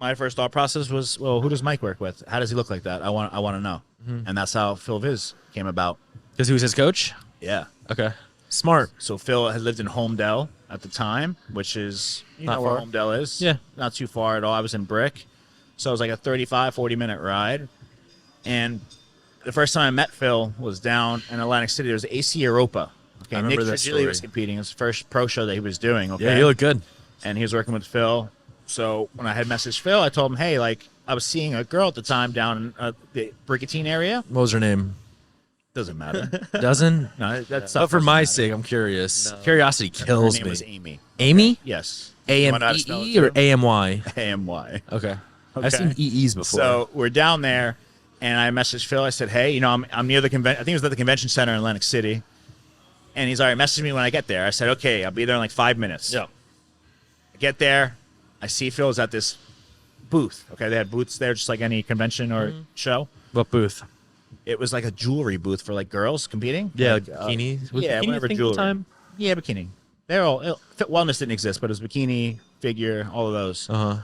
My first thought process was, well, who does Mike work with? How does he look like that? I want to know. And that's how Phil Viz came about. Because he was his coach? Yeah. Okay. Smart. So Phil had lived in Homedale at the time, which is, you Not know where far. Homedale is. Yeah. Not too far at all. I was in Brick. So it was like a 35, 40-minute ride. And the first time I met Phil was down in Atlantic City. There was AC Europa. Okay, I remember Nick that Trigili story. was competing. It was the first pro show that he was doing. Okay. Yeah, he looked good. And he was working with Phil. So when I had messaged Phil, I told him, hey, like, I was seeing a girl at the time down in the Brigantine area. What was her name? Doesn't matter. Doesn't? No, that's But for my sake, I'm curious. Curiosity Her kills name me. was Amy. Amy? Yes. You wanna know how to spell A-M-E-E it or too? A-M-Y? AMY. Okay. Okay. I've seen EEs before. So we're down there, and I messaged Phil. I said, hey, you know, I'm near the convention. I think it was at the convention center in Atlantic City. And he's all right, message me when I get there. I said, okay, I'll be there in like 5 minutes. Yeah. I get there. I see Phil's at this booth. Okay, they had booths there just like any convention or show. What booth? It was like a jewelry booth for like girls competing. Yeah, like, bikini. Was yeah, bikini whatever a thing at the jewelry. time? Yeah, bikini. They're all Fit Wellness didn't exist, but it was bikini, figure, all of those. Uh-huh.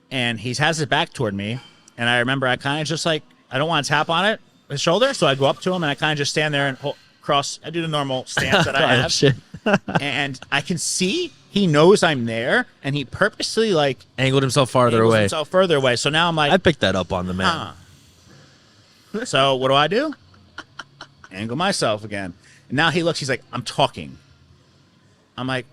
And he has his back toward me, and I remember I kind of just like I don't want to tap on it, his shoulder, so I go up to him and I kind of just stand there and cross. I do the normal stance that I have, Shit. and I can see he knows I'm there, and he purposely like Angled himself farther angles away. himself further away. So now I'm like, I picked that up on the man. huh. So what do? Angle myself again. And now he looks, he's like, I'm talking. I'm like,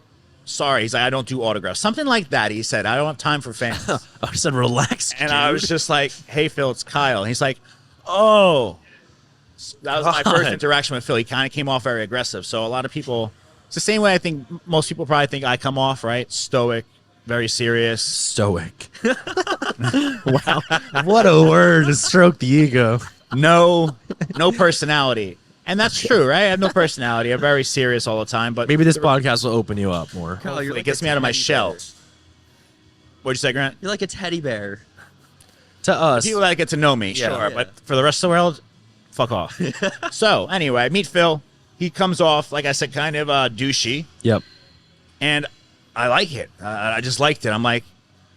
sorry. He's like, I don't do autographs. Something like that, he said. I don't have time for fans. I said, relax, And dude. I was just like, hey, Phil, it's Kyle. And he's like, oh. That was my first God. interaction with Phil. He kind of came off very aggressive. So a lot of people, it's the same way I think most people probably think I come off, right? Stoic, very serious. Stoic. Wow. What a word to stroke the ego. No personality. And that's true, right? I have no personality. I'm very serious all the time. But Maybe this podcast will open you up more. Kyle, you're it like gets a me out of my teddy shell. bear. What'd you say, Grant? You're like a teddy bear. To us. People that get to know me, Yeah. sure. Yeah. But for the rest of the world, fuck off. So anyway, I meet Phil. He comes off, like I said, kind of douchey. Yep. And I like it. I just liked it. I'm like,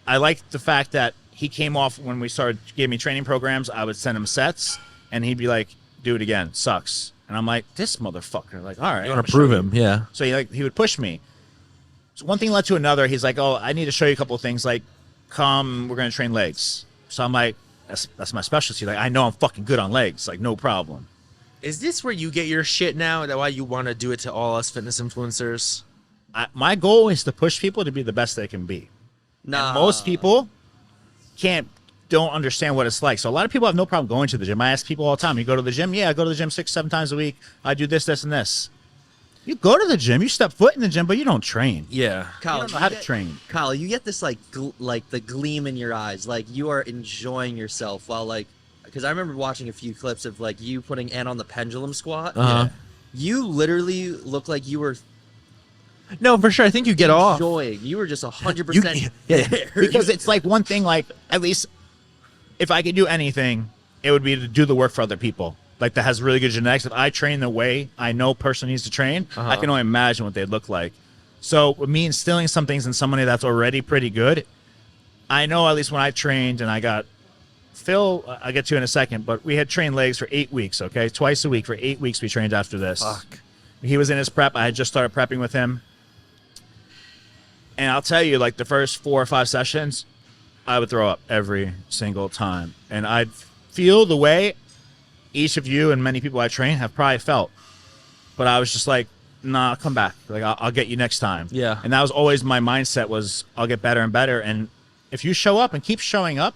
I liked the fact that he came off when we started, gave me training programs. I would send him sets, and he'd be like, do it again. Sucks. And I'm like, this motherfucker. Like, all right. You want to prove him, yeah. So he would push me. So one thing led to another. He's like, oh, I need to show you a couple of things. Like, come, we're going to train legs. So I'm like, that's my specialty. Like, I know I'm fucking good on legs. Like, no problem. Is this where you get your shit now? That why you want to do it to all us fitness influencers? My goal is to push people to be the best they can be. Nah. And most people don't understand what it's like. So a lot of people have no problem going to the gym. I ask people all the time, you go to the gym? Yeah, I go to the gym 6-7 times a week. I do this, this, and this. You go to the gym, you step foot in the gym, but you don't train. Yeah. Kyle, You don't know how to train. Kyle, you get this like the gleam in your eyes, like you are enjoying yourself while like, because I remember watching a few clips of like you putting Ann on the pendulum squat. Uh-huh. You literally look like you were No, for sure. I think you get off. enjoying. You were just 100%. Yeah. Because it's like one thing, like, at least if I could do anything, it would be to do the work for other people. Like, that has really good genetics. If I train the way I know a person needs to train, I can only imagine what they'd look like. So with me instilling some things in somebody that's already pretty good, I know at least when I trained and I got Phil, I'll get to in a second, but we had trained legs for 8 weeks, okay? Twice a week for 8 weeks we trained after this. Fuck. He was in his prep. I had just started prepping with him. And I'll tell you, like, the first 4 or 5 sessions, I would throw up every single time. And I'd feel the way each of you and many people I train have probably felt. But I was just like, nah, come back. Like, I'll get you next time. Yeah. And that was always my mindset was I'll get better and better. And if you show up and keep showing up,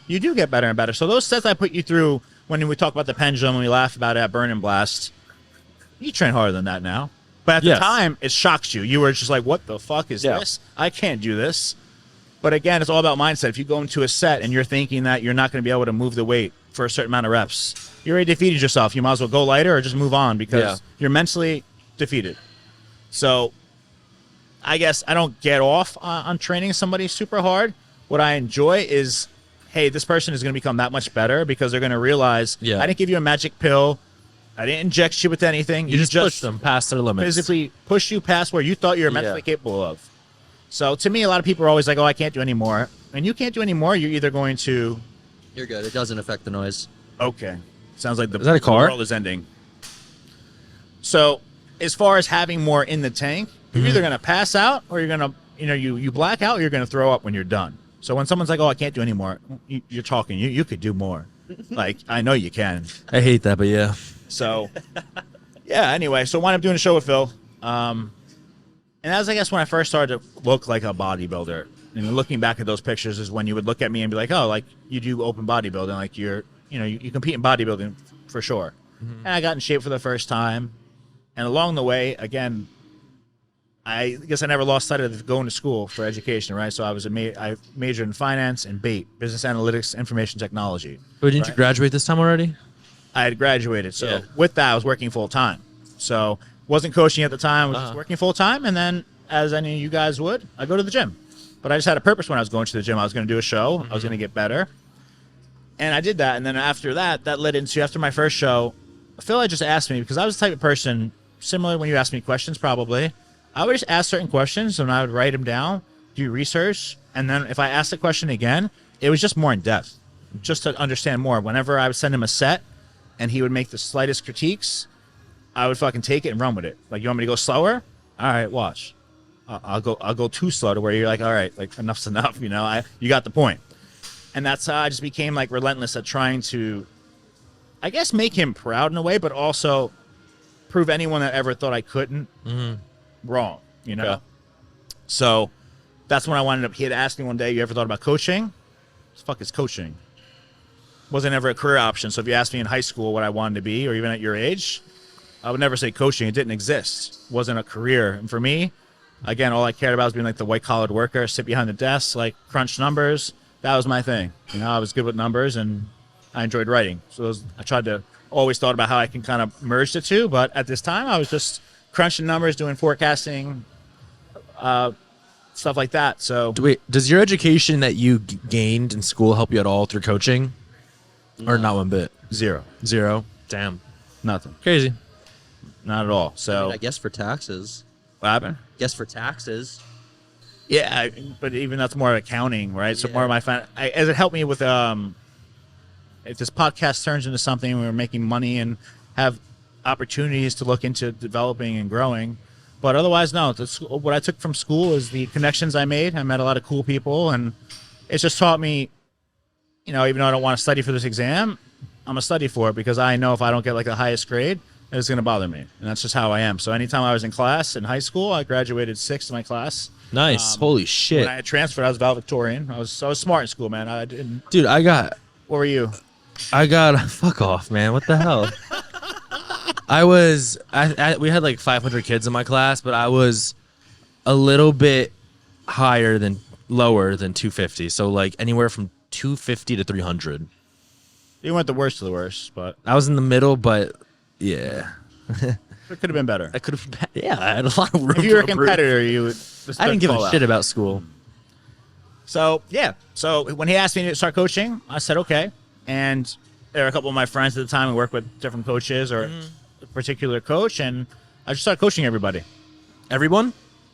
you do get better and better. So those sets I put you through when we talk about the pendulum and we laugh about it at Burn and Blast, you train harder than that now. But at the Yes. time, it shocks you. You were just like, what the fuck is Yeah. this? I can't do this. But again, it's all about mindset. If you go into a set and you're thinking that you're not going to be able to move the weight for a certain amount of reps, you're already defeated yourself. You might as well go lighter or just move on because you're mentally defeated. So I guess I don't get off on training somebody super hard. What I enjoy is, hey, this person is going to become that much better because they're going to realize I didn't give you a magic pill. I didn't inject you with anything. You just push them past their limits. Physically push you past where you thought you were mentally capable of. So to me, a lot of people are always like, oh, I can't do any more. And you can't do any more, you're either going to... You're good. It doesn't affect the noise. Okay. Sounds like is that a car? The world is ending. So as far as having more in the tank, you're either going to pass out or you're going to, you black out or you're going to throw up when you're done. So when someone's like, oh, I can't do any more, you're talking. You could do more. Like, I know you can. I hate that, but yeah. So, yeah, anyway. So I wound up doing a show with Phil. And that was, I guess, when I first started to look like a bodybuilder. And looking back at those pictures is when you would look at me and be like, oh, like, you do open bodybuilding. Like, you compete in bodybuilding for sure. And I got in shape for the first time. And along the way, again, I guess I never lost sight of going to school for education, right? So I majored in finance and BAIT, business analytics, information technology. But didn't you graduate this time already? I had graduated. So with that, I was working full time. So wasn't coaching at the time. I was just working full time. And then, as any of you guys would, I go to the gym. But I just had a purpose when I was going to the gym. I was going to do a show. I was going to get better. And I did that. And then after that led into, after my first show, Phil had just asked me, because I was the type of person, similar when you ask me questions probably, I would just ask certain questions and I would write them down, do research. And then if I asked the question again, it was just more in depth, just to understand more. Whenever I would send him a set and he would make the slightest critiques, I would fucking take it and run with it. Like, you want me to go slower? All right, watch. I'll go too slow to where you're like, all right, like, enough's enough. You got the point. And that's how I just became like relentless at trying to, I guess, make him proud in a way, but also prove anyone that ever thought I couldn't wrong. Okay. So that's when I wound up. He had asked me one day, "You ever thought about coaching?" What the fuck is coaching? Wasn't ever a career option. So if you asked me in high school what I wanted to be, or even at your age, I would never say coaching. It didn't exist. It wasn't a career. And for me, again, all I cared about was being like the white-collared worker, sit behind the desk, like crunch numbers. That was my thing. I was good with numbers, and I enjoyed writing. So I tried to always thought about how I can kind of merge the two. But at this time, I was just crunching numbers, doing forecasting, stuff like that. So wait, does your education that you gained in school help you at all through coaching? Or not one bit? Zero. Damn. Nothing. Crazy. Not at all. So I guess for taxes. What happened? Guess for taxes. Yeah, but even that's more accounting, right? So more of my as it helped me with if this podcast turns into something we're making money and have opportunities to look into developing and growing. But otherwise, no. What I took from school is the connections I made. I met a lot of cool people, and it's just taught me, even though I don't want to study for this exam, I'm going to study for it because I know if I don't get like the highest grade, it's going to bother me. And that's just how I am. So anytime I was in class in high school, I graduated 6th in my class. Nice. Holy shit. When I had transferred, I was valedictorian. I was smart in school, man. I didn't. Dude, What were you? fuck off, man. What the hell? We had like 500 kids in my class, but I was a little bit lower than 250. So like anywhere from 250 to 300. You went the worst of the worst, but I was in the middle, but yeah. it could have been better. I could have, yeah, I had a lot of room. If you were a to improve. competitor, you would. I didn't give a shit about school. So, yeah. So when he asked me to start coaching, I said, okay. And there were a couple of my friends at the time who worked with different coaches or a particular coach, and I just started coaching everybody. Everyone?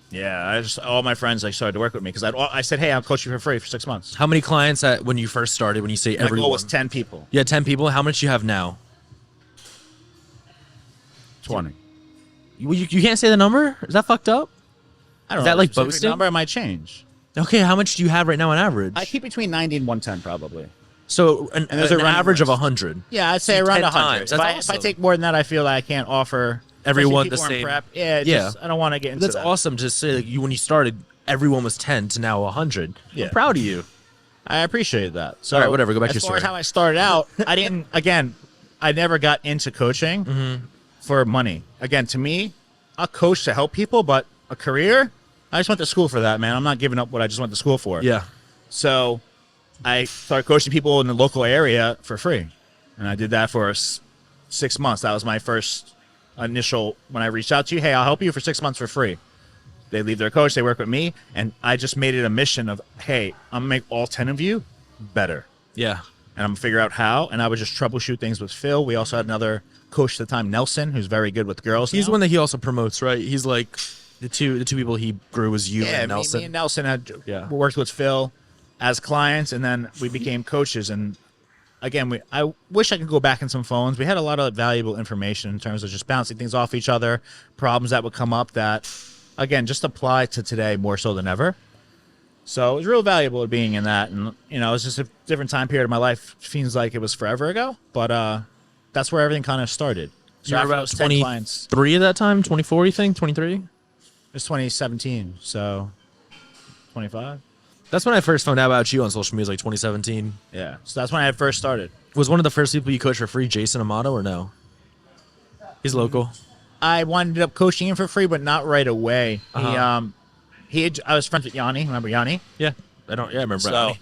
Yeah, all my friends started to work with me because I said, hey, I'll coach you for free for 6 months. How many clients when you first started, when you say everyone? My goal was 10 people. Yeah, 10 people. How much do you have now? 20. You can't say the number? Is that fucked up? I don't know. Is that like Specific boasting? number might change. Okay, how much do you have right now on average? I keep between 90 and 110 probably. So an there's an average of list. 100. Yeah, I'd say So around 10 100. times. If That's I awesome. take more than that, I feel like I can't offer Everyone the especially people in same. Prep. Yeah, Yeah. I don't want to get into That's that. awesome to say. Like when you started, everyone was 10 to now 100. Yeah. I'm proud of you. I appreciate that. So, All right, whatever, go back to your as far as story. how I started out, I never got into coaching for money. Again, to me, I'll coach to help people, but a career, I just went to school for that, man. I'm not giving up what I just went to school for. Yeah. So I started coaching people in the local area for free. And I did that for 6 months. That was my first initial, when I reached out to you, hey, I'll help you for 6 months for free. They leave their coach, they work with me, and I just made it a mission of, hey, I'm going to make all 10 of you better. Yeah. And I'm going to figure out how, and I would just troubleshoot things with Phil. We also had another coach at the time, Nelson, who's very good with girls. He's now. one that he also promotes, right? He's like the two people he grew was you and Nelson. Me and Nelson had worked with Phil as clients, and then we became coaches. And again, I wish I could go back in some phones. We had a lot of valuable information in terms of just bouncing things off each other, problems that would come up that, again, just apply to today more so than ever. So it was real valuable being in that. And, you know, it was just a different time period of my life. Seems like it was forever ago, but that's where everything kind of started. So You were after about those 10 clients, 23 at that time? 24, you think? 23? it was 2017, so 25. That's when I first found out about you on social media, like 2017. Yeah, so that's when I first started. Was one of the first people you coached for free Jason Amato or no? He's local. I wound up coaching him for free, but not right away. I was friends with Yanni. Remember Yanni? Yeah. I remember. So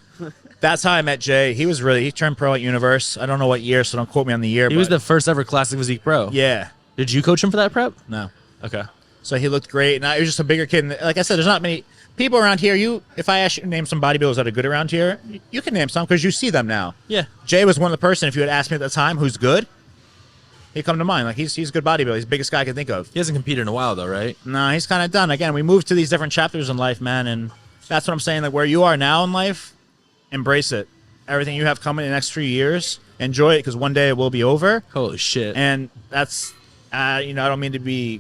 that's how I met Jay. He turned pro at Universe. I don't know what year, so don't quote me on the year. He was the first ever Classic Physique Pro. Yeah. Did you coach him for that prep? No. Okay. So he looked great, and he was just a bigger kid. And like I said, there's not many people around here. If I ask you to name some bodybuilders that are good around here, you can name some because you see them now. Yeah. Jay was one of the person, if you had asked me at the time, who's good, he'd come to mind. Like he's a good bodybuilder. He's the biggest guy I could think of. He hasn't competed in a while though, right? No, he's kind of done. Again, we moved to these different chapters in life, man, and that's what I'm saying. Like where you are now in life, embrace it. Everything you have coming in the next 3 years, enjoy it because one day it will be over. Holy shit. And that's, I don't mean to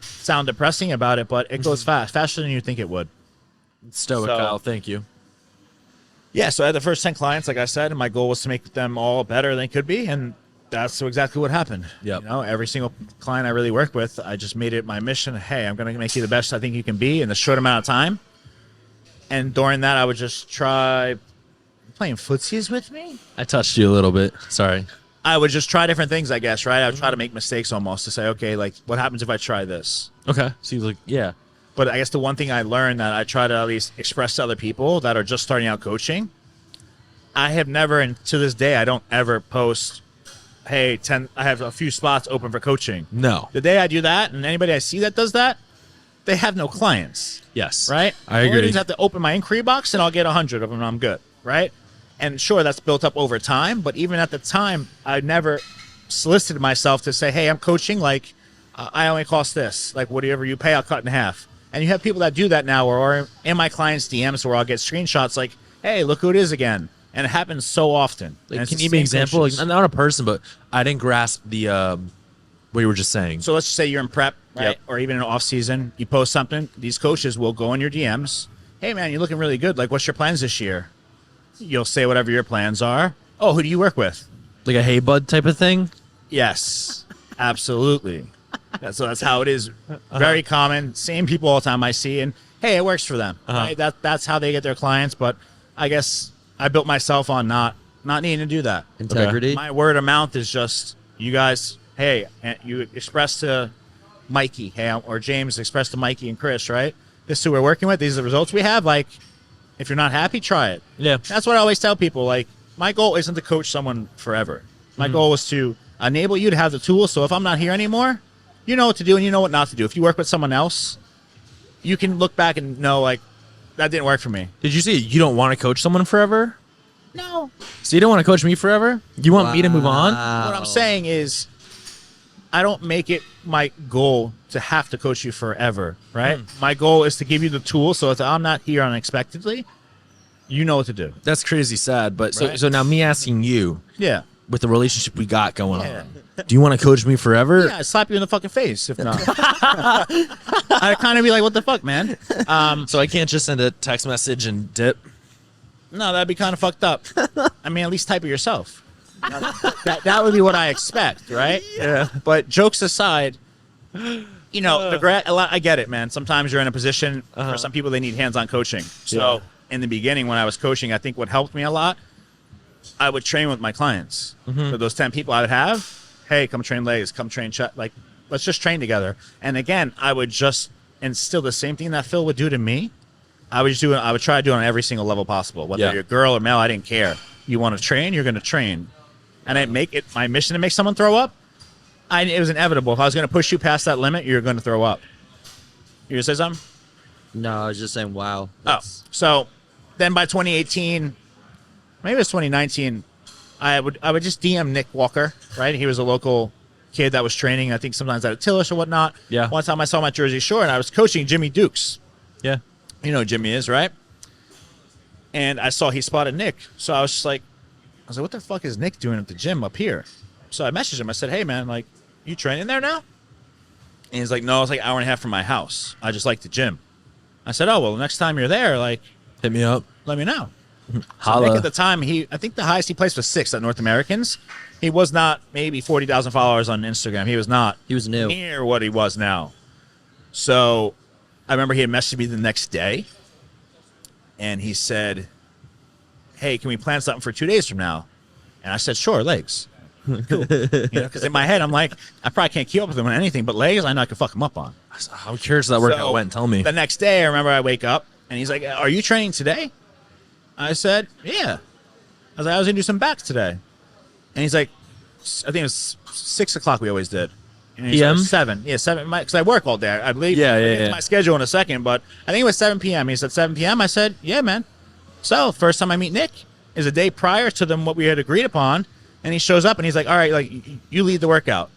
sound depressing about it, but it goes faster than you think it would. Stoic, So- Kyle. Thank you. Yeah, so I had the first 10 clients, like I said, and my goal was to make them all better than they could be, and that's exactly what happened. Yep. Every single client I really work with, I just made it my mission, hey, I'm going to make you the best I think you can be in a short amount of time. And during that, I would just try playing footsies with me. I touched you a little bit. Sorry. I would just try different things, I guess, right? I would try to make mistakes almost to say, okay, like, what happens if I try this? Okay. So he's like, yeah. But I guess the one thing I learned that I try to at least express to other people that are just starting out coaching, I have never, and to this day, I don't ever post, hey, I have a few spots open for coaching. No. The day I do that, and anybody I see that does that, they have no clients, Yes. right? I All I agree. do is have to open my inquiry box, and I'll get 100 of them, and I'm good, right? And sure, that's built up over time, but even at the time, I never solicited myself to say, hey, I'm coaching, like, I only cost this. Like, whatever you pay, I'll cut in half. And you have people that do that now, or in my clients' DMs where I'll get screenshots like, hey, look who it is again. And it happens so often. Like, And can it's you the give me an same example? Like, coaches. I'm not a person, but I didn't grasp the what you were just saying. So let's just say you're in prep, right? Yep. Or even in off season, you post something. These coaches will go in your DMs. Hey, man, you're looking really good. Like, what's your plans this year? You'll say whatever your plans are. Oh, who do you work with? Like a hey bud type of thing? Yes, absolutely. So that's how it is. Very common. Same people all the time I see. And, hey, it works for them. Right? That's how they get their clients. But I guess I built myself on not needing to do that. Integrity. My word of mouth is just, you guys, hey, and you express to Mikey, hey, or James express to Mikey and Chris, right? This is who we're working with. These are the results we have. Like, if you're not happy, try it. Yeah. That's what I always tell people. Like, my goal isn't to coach someone forever. My goal is to enable you to have the tools. So if I'm not here anymore, you know what to do and you know what not to do. If you work with someone else, you can look back and know, like, that didn't work for me. Did you say you don't want to coach someone forever? No. So you don't want to coach me forever? You want me to move on? What I'm saying is, I don't make it my goal to have to coach you forever, right? My goal is to give you the tools so if I'm not here unexpectedly, you know what to do. That's crazy sad. But Right. so now me asking you, Yeah. with the relationship we got going Yeah. on, do you want to coach me forever? Yeah, I'd slap you in the fucking face if not. I'd kind of be like, what the fuck, man? So I can't just send a text message and dip? No, that'd be kind of fucked up. I mean, at least type it yourself. That would be what I expect, right? Yeah. But jokes aside, you know, I get it, man. Sometimes you're in a position, for some people, they need hands-on coaching. So in the beginning, when I was coaching, I think what helped me a lot, I would train with my clients. So those 10 people I would have, hey, come train legs, come train chest. Like, let's just train together. And again, I would just instill the same thing that Phil would do to me. I would try to do it on every single level possible. Whether you're a girl or male, I didn't care. You want to train, you're going to train. And I make it my mission to make someone throw up. It was inevitable. If I was going to push you past that limit, you're going to throw up. You going to say something? No, I was just saying, wow. So then by 2018, maybe it was 2019, I would just DM Nick Walker, right? He was a local kid that was training, I think sometimes at a Tillish or whatnot. Yeah. One time I saw him at Jersey Shore, and I was coaching Jimmy Dukes. Yeah. You know who Jimmy is, right? And I saw he spotted Nick. So I was like, what the fuck is Nick doing at the gym up here? So I messaged him. I said, hey, man, like, you training there now? And he's like, no, it's like an hour and a half from my house. I just like the gym. I said, oh, well, next time you're there, like, hit me up. let me know. Holla. So Nick at the time, I think the highest he placed was 6 at North Americans. He was not maybe 40,000 followers on Instagram. He was not. He was new. Near what he was now. So I remember he had messaged me the next day, and he said, hey, can we plan something for 2 days from now? And I said, sure, legs. Cool. Because in my head, I'm like, I probably can't keep up with him on anything, but legs, I know I can fuck him up on. I'm curious how that workout went. Tell me. The next day, I remember I wake up, and he's like, are you training today? I said, yeah. I was like, I was going to do some backs today. And he's like, I think it was 6 o'clock we always did. And he's PM? like, 7. Yeah, 7. Because I work all day. I believe. Yeah, I'll yeah, get to yeah. my schedule in a second, but I think it was 7 p.m. He said 7 p.m. I said, yeah, man. So first time I meet Nick is a day prior to what we had agreed upon. And he shows up and he's like, all right, like, you lead the workout.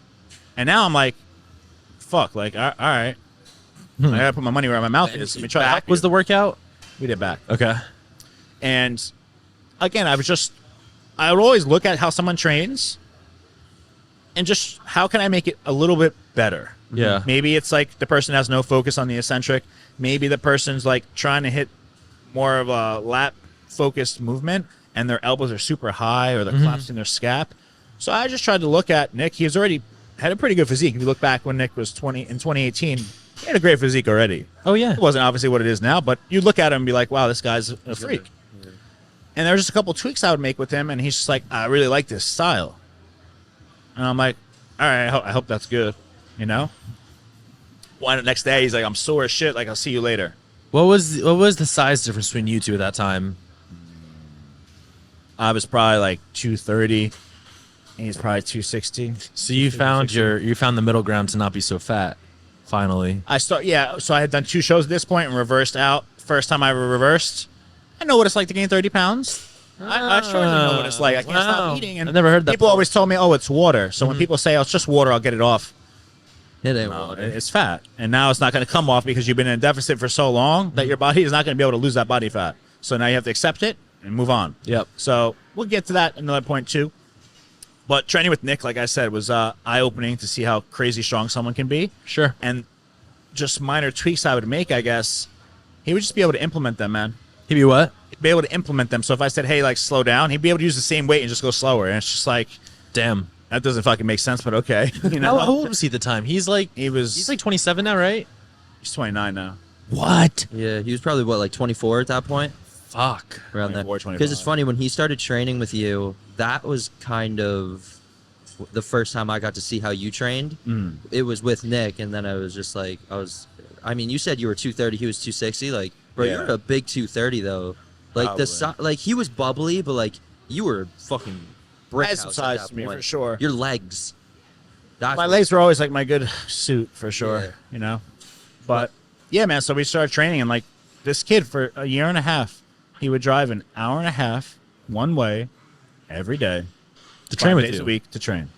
And now I'm like, fuck, like, all right. I got to put my money where my mouth is. Let me try to help Back was you. the workout? We did back. Okay. And again, I would always look at how someone trains and just how can I make it a little bit better? Yeah. Maybe it's like the person has no focus on the eccentric. Maybe the person's like trying to hit more of a lat focused movement and their elbows are super high or they're collapsing their scap. So I just tried to look at Nick. He's already had a pretty good physique. If you look back when Nick was 20 in 2018, he had a great physique already. Oh, yeah. It wasn't obviously what it is now, but you look at him and be like, wow, this guy's a freak. Yeah. And there were just a couple tweaks I would make with him, and he's just like, I really like this style. And I'm like, all right, I hope that's good, you know? Well, the next day, he's like, I'm sore as shit. Like, I'll see you later. What was the size difference between you two at that time? I was probably like 230, and he's probably 260. So you found the middle ground to not be so fat. Finally. So I had done 2 shows at this point and reversed out. First time I ever reversed. I know what it's like to gain 30 pounds. I surely know what it's like. I can't stop eating. And I've never heard that people before. always told me, oh, it's water. So when people say, oh, it's just water, I'll get it off. It ain't No, water. it's fat. And now it's not going to come off because you've been in a deficit for so long that your body is not going to be able to lose that body fat. So now you have to accept it and move on. Yep. So we'll get to that another point too. But training with Nick, like I said, was eye-opening to see how crazy strong someone can be. Sure. And just minor tweaks I would make, I guess, he would just be able to implement them, man. He'd be what? He'd be able to implement them. So if I said, hey, like, slow down, he'd be able to use the same weight and just go slower. And it's just like, Damn. that doesn't fucking make sense, but okay. You know? How old was he at the time? He's like 27 now, right? He's 29 now. What? Yeah, he was probably, like 24 at that point? Fuck. Around there. 24, 25. Because it's funny, when he started training with you, that was kind of the first time I got to see how you trained. It was with Nick, and then I was just like, I mean, you said you were 230, he was 260. Like, bro, Yeah. you're a big 230, though. Like, like, he was bubbly, but, like, you were fucking brick Has some house at size that to me, point. for sure. Your legs. That's My what- legs were always like my good suit for sure, Yeah. you know. But yeah, man. So we started training, and like this kid for a year and a half, he would drive an hour and a half one way every day To train 5 with days you. a week to train.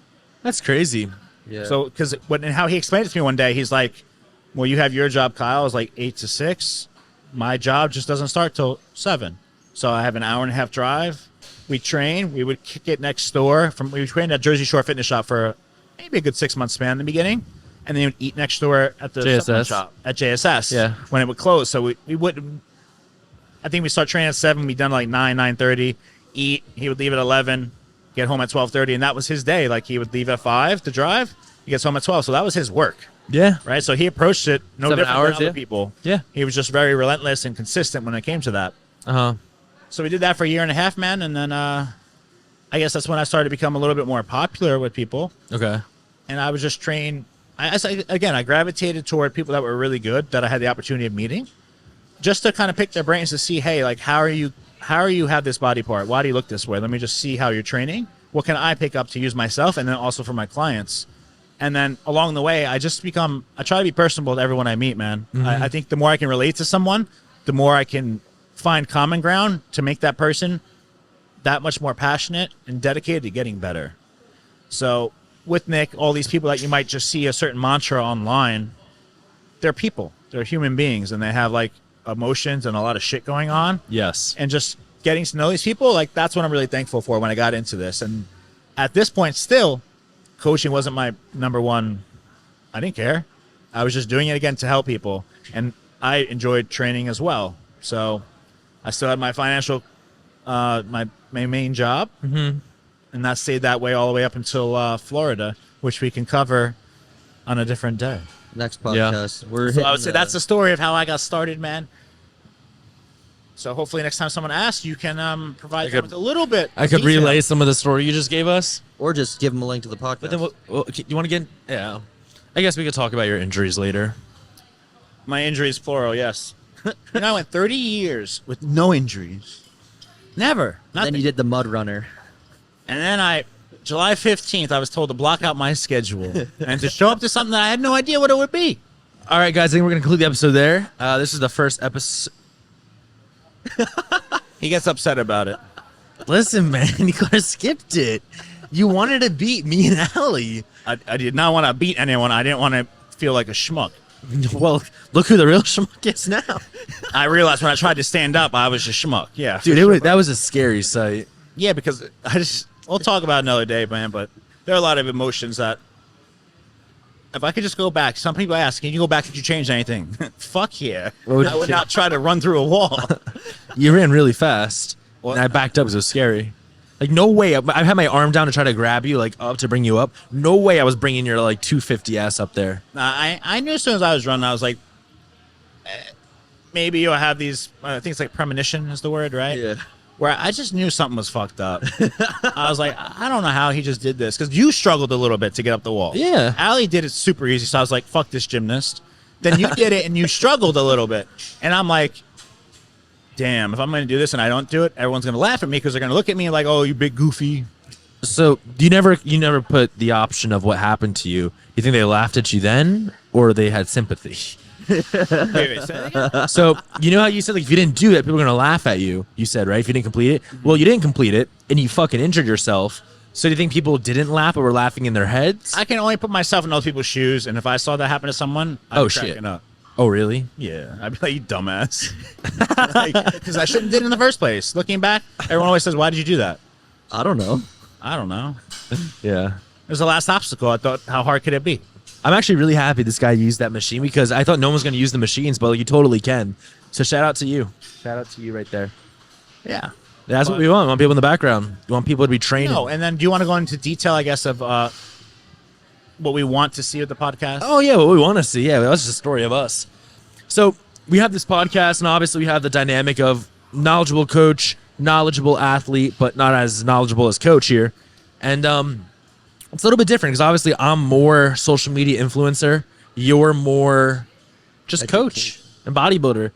That's crazy. Yeah. So because and how he explained it to me one day, he's like, "Well, you have your job, Kyle, is like 8 to 6. My job just doesn't start till 7. So I have an hour and a half drive. We train. We would kick it next door. We trained at Jersey Shore Fitness Shop for maybe a good 6-month span in the beginning, and then we'd eat next door at the JSS. supplement shop at JSS. Yeah. When it would close, so we would. I think we start training at 7. We done like 9:30. Eat. He would leave at 11. Get home at 12:30, and that was his day. Like he would leave at 5 to drive. He gets home at 12. So that was his work. Yeah. Right. So he approached it no 7 different hours, than other yeah. people. Yeah. He was just very relentless and consistent when it came to that. Uh-huh. So we did that for a year and a half, man, and then I guess that's when I started to become a little bit more popular with people, Okay. and I was just trained. I gravitated toward people that were really good that I had the opportunity of meeting, just to kind of pick their brains to see, hey, like, how are you have this body part? Why do you look this way? Let me just see how you're training. What can I pick up to use myself, and then also for my clients? And then along the way, I try to be personable to everyone I meet, man. I think the more I can relate to someone, the more I can find common ground to make that person that much more passionate and dedicated to getting better. So with Nick, all these people that you might just see a certain mantra online, they're people. They're human beings, and they have like emotions and a lot of shit going on. Yes. And just getting to know these people, like, that's what I'm really thankful for when I got into this. And at this point still, coaching wasn't my number one. I didn't care. I was just doing it again to help people. And I enjoyed training as well. So I still had my financial, my main job. Mm-hmm. And that stayed that way all the way up until Florida, which we can cover on a different day. Next podcast. Yeah. So I would say that's the story of how I got started, man. So hopefully next time someone asks, you can provide them with a little bit. I could relay some of the story you just gave us. Or just give them a link to the podcast. But then, you want to get? Yeah. I guess we could talk about your injuries later. My injuries, plural, yes. I went 30 years with no injuries. Never. Nothing. Then you did the mud runner. And then July 15th, I was told to block out my schedule and to show up to something that I had no idea what it would be. All right, guys, I think we're going to conclude the episode there. This is the first episode. He gets upset about it. Listen, man, you could have skipped it. You wanted to beat me and Allie. I did not want to beat anyone. I didn't want to feel like a schmuck. Well, look who the real schmuck is now. I realized when I tried to stand up, I was a schmuck. Yeah. Dude, that was a scary sight. Yeah, because we'll talk about it another day, man, but there are a lot of emotions that, if I could just go back, some people ask, can you go back? Did you change anything? Fuck yeah. I would not try to run through a wall. You ran really fast, What? and I backed up because it was scary. Like, no way. I had my arm down to try to grab you, like, up to bring you up. No way I was bringing your, like, 250 ass up there. I knew as soon as I was running, I was like, maybe you'll have these, I think it's like premonition is the word, right? Yeah. Where I just knew something was fucked up. I was like, I don't know how he just did this. Because you struggled a little bit to get up the wall. Yeah. Allie did it super easy, so I was like, fuck this gymnast. Then you did it, and you struggled a little bit. And I'm like, damn, if I'm going to do this and I don't do it, everyone's going to laugh at me because they're going to look at me like, oh, you big goofy. So you never put the option of what happened to you. You think they laughed at you then, or they had sympathy? Wait, say that again? So you know how you said, like, if you didn't do it, people are gonna laugh at you. You said, right? If you didn't complete it, well, you didn't complete it, and you fucking injured yourself. So do you think people didn't laugh, but were laughing in their heads? I can only put myself in other people's shoes, and if I saw that happen to someone, I'd be cracking up. Oh, really? Yeah, I'd be like, you dumbass. Because I shouldn't have did it in the first place. Looking back, everyone always says, why did you do that? I don't know. I don't know. Yeah. It was the last obstacle. I thought, how hard could it be? I'm actually really happy this guy used that machine because I thought no one was going to use the machines, but you totally can. So shout out to you. Shout out to you right there. Yeah. That's what we want. We want people in the background. We want people to be training. No, and then do you want to go into detail, I guess, of what we want to see with the podcast? Oh, yeah, what we want to see. Yeah, that's just a story of us. So we have this podcast, and obviously we have the dynamic of knowledgeable coach, knowledgeable athlete, but not as knowledgeable as coach here. And it's a little bit different because obviously I'm more social media influencer. You're more just coach and bodybuilder.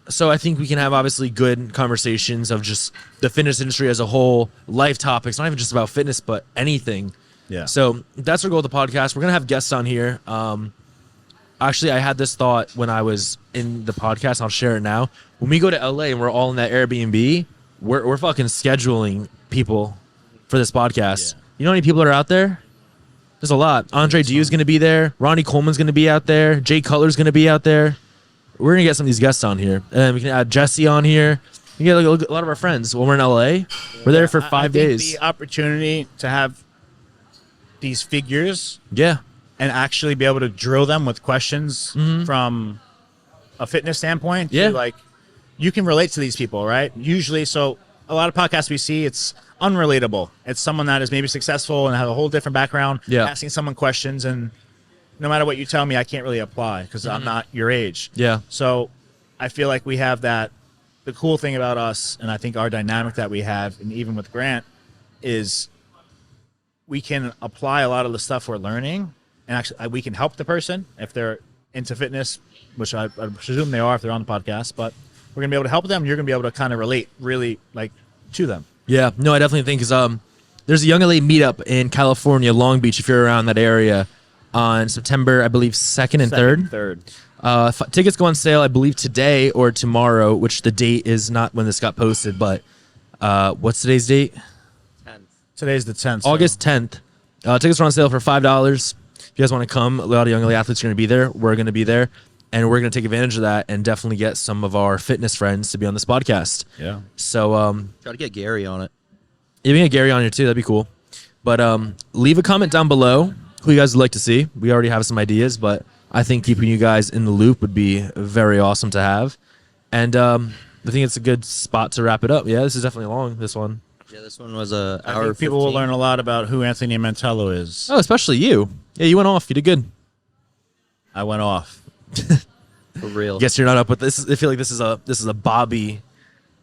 So I think we can have obviously good conversations of just the fitness industry as a whole, life topics, not even just about fitness, but anything. Yeah. So that's our goal with the podcast. We're going to have guests on here. Actually, I had this thought when I was in the podcast. I'll share it now. When we go to LA and we're all in that Airbnb, we're fucking scheduling people for this podcast. Yeah. You know how many people are out there? There's a lot. Andre Diu is going to be there. Ronnie Coleman's going to be out there. Jay Cutler's going to be out there. We're going to get some of these guests on here. And then we can add Jesse on here. We get like a lot of our friends. When we're in LA, we're there for 5 days. The opportunity to have these figures. Yeah. And actually be able to drill them with questions from a fitness standpoint. Yeah. Like, you can relate to these people, right? Usually, so a lot of podcasts we see, it's unrelatable. It's someone that is maybe successful and have a whole different background, asking someone questions, and no matter what you tell me, I can't really apply because I'm not your age. Yeah. So I feel like we have that. The cool thing about us, and I think our dynamic that we have, and even with Grant, is we can apply a lot of the stuff we're learning, and actually we can help the person if they're into fitness, which I presume they are if they're on the podcast, but we're going to be able to help them. You're going to be able to kind of relate really like to them. Yeah, no, I definitely think because there's a Young LA meetup in California, Long Beach, if you're around that area, on September, I believe, 2nd and 3rd. Tickets go on sale, I believe, today or tomorrow, which the date is not when this got posted, but what's today's date? 10th. Today's the 10th. August 10th. Tickets are on sale for $5. If you guys want to come, a lot of Young LA athletes are going to be there. We're going to be there. And we're going to take advantage of that and definitely get some of our fitness friends to be on this podcast. Yeah. So Try to get Gary on it. you can get Gary on here too. That'd be cool. But leave a comment down below who you guys would like to see. We already have some ideas, but I think keeping you guys in the loop would be very awesome to have. And I think it's a good spot to wrap it up. Yeah, this is definitely long, this one. Yeah, this one was a I hour. think people will 15. learn a lot about who Anthony Mantello is. Oh, especially you. Yeah, you went off. You did good. I went off. For real. Guess you're not up with this. I feel like this is a Bobby.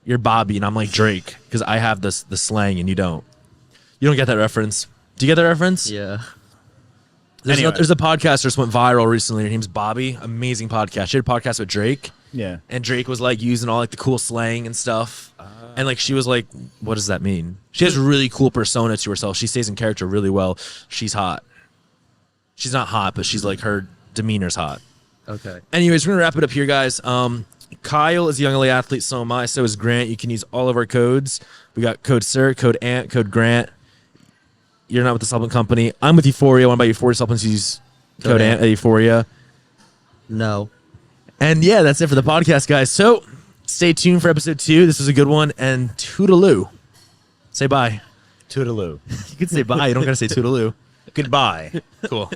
You're Bobby, and I'm like Drake because I have the slang and you don't. You don't get that reference. Do you get that reference? Yeah. Anyway. There's a podcast that just went viral recently. Her name's Bobby. Amazing podcast. She did a podcast with Drake, Yeah. and Drake was like using all like the cool slang and stuff. And like she was like, "What does that mean?" She has a really cool persona to herself. She stays in character really well. She's hot. She's not hot, but she's like her demeanor's hot. Okay. Anyways, we're gonna wrap it up here, guys. Kyle is a Young LA athlete, so am I. So is Grant. You can use all of our codes. We got code SIR, code ANT, code Grant. You're not with the supplement company. I'm with Euphoria. One by Euphoria supplements. Use code ANT at Euphoria. No. And yeah, that's it for the podcast, guys. So stay tuned for episode 2. This was a good one. And toodaloo. Say bye. Toodaloo. You can say bye. You don't gotta say toodaloo. Goodbye. Cool.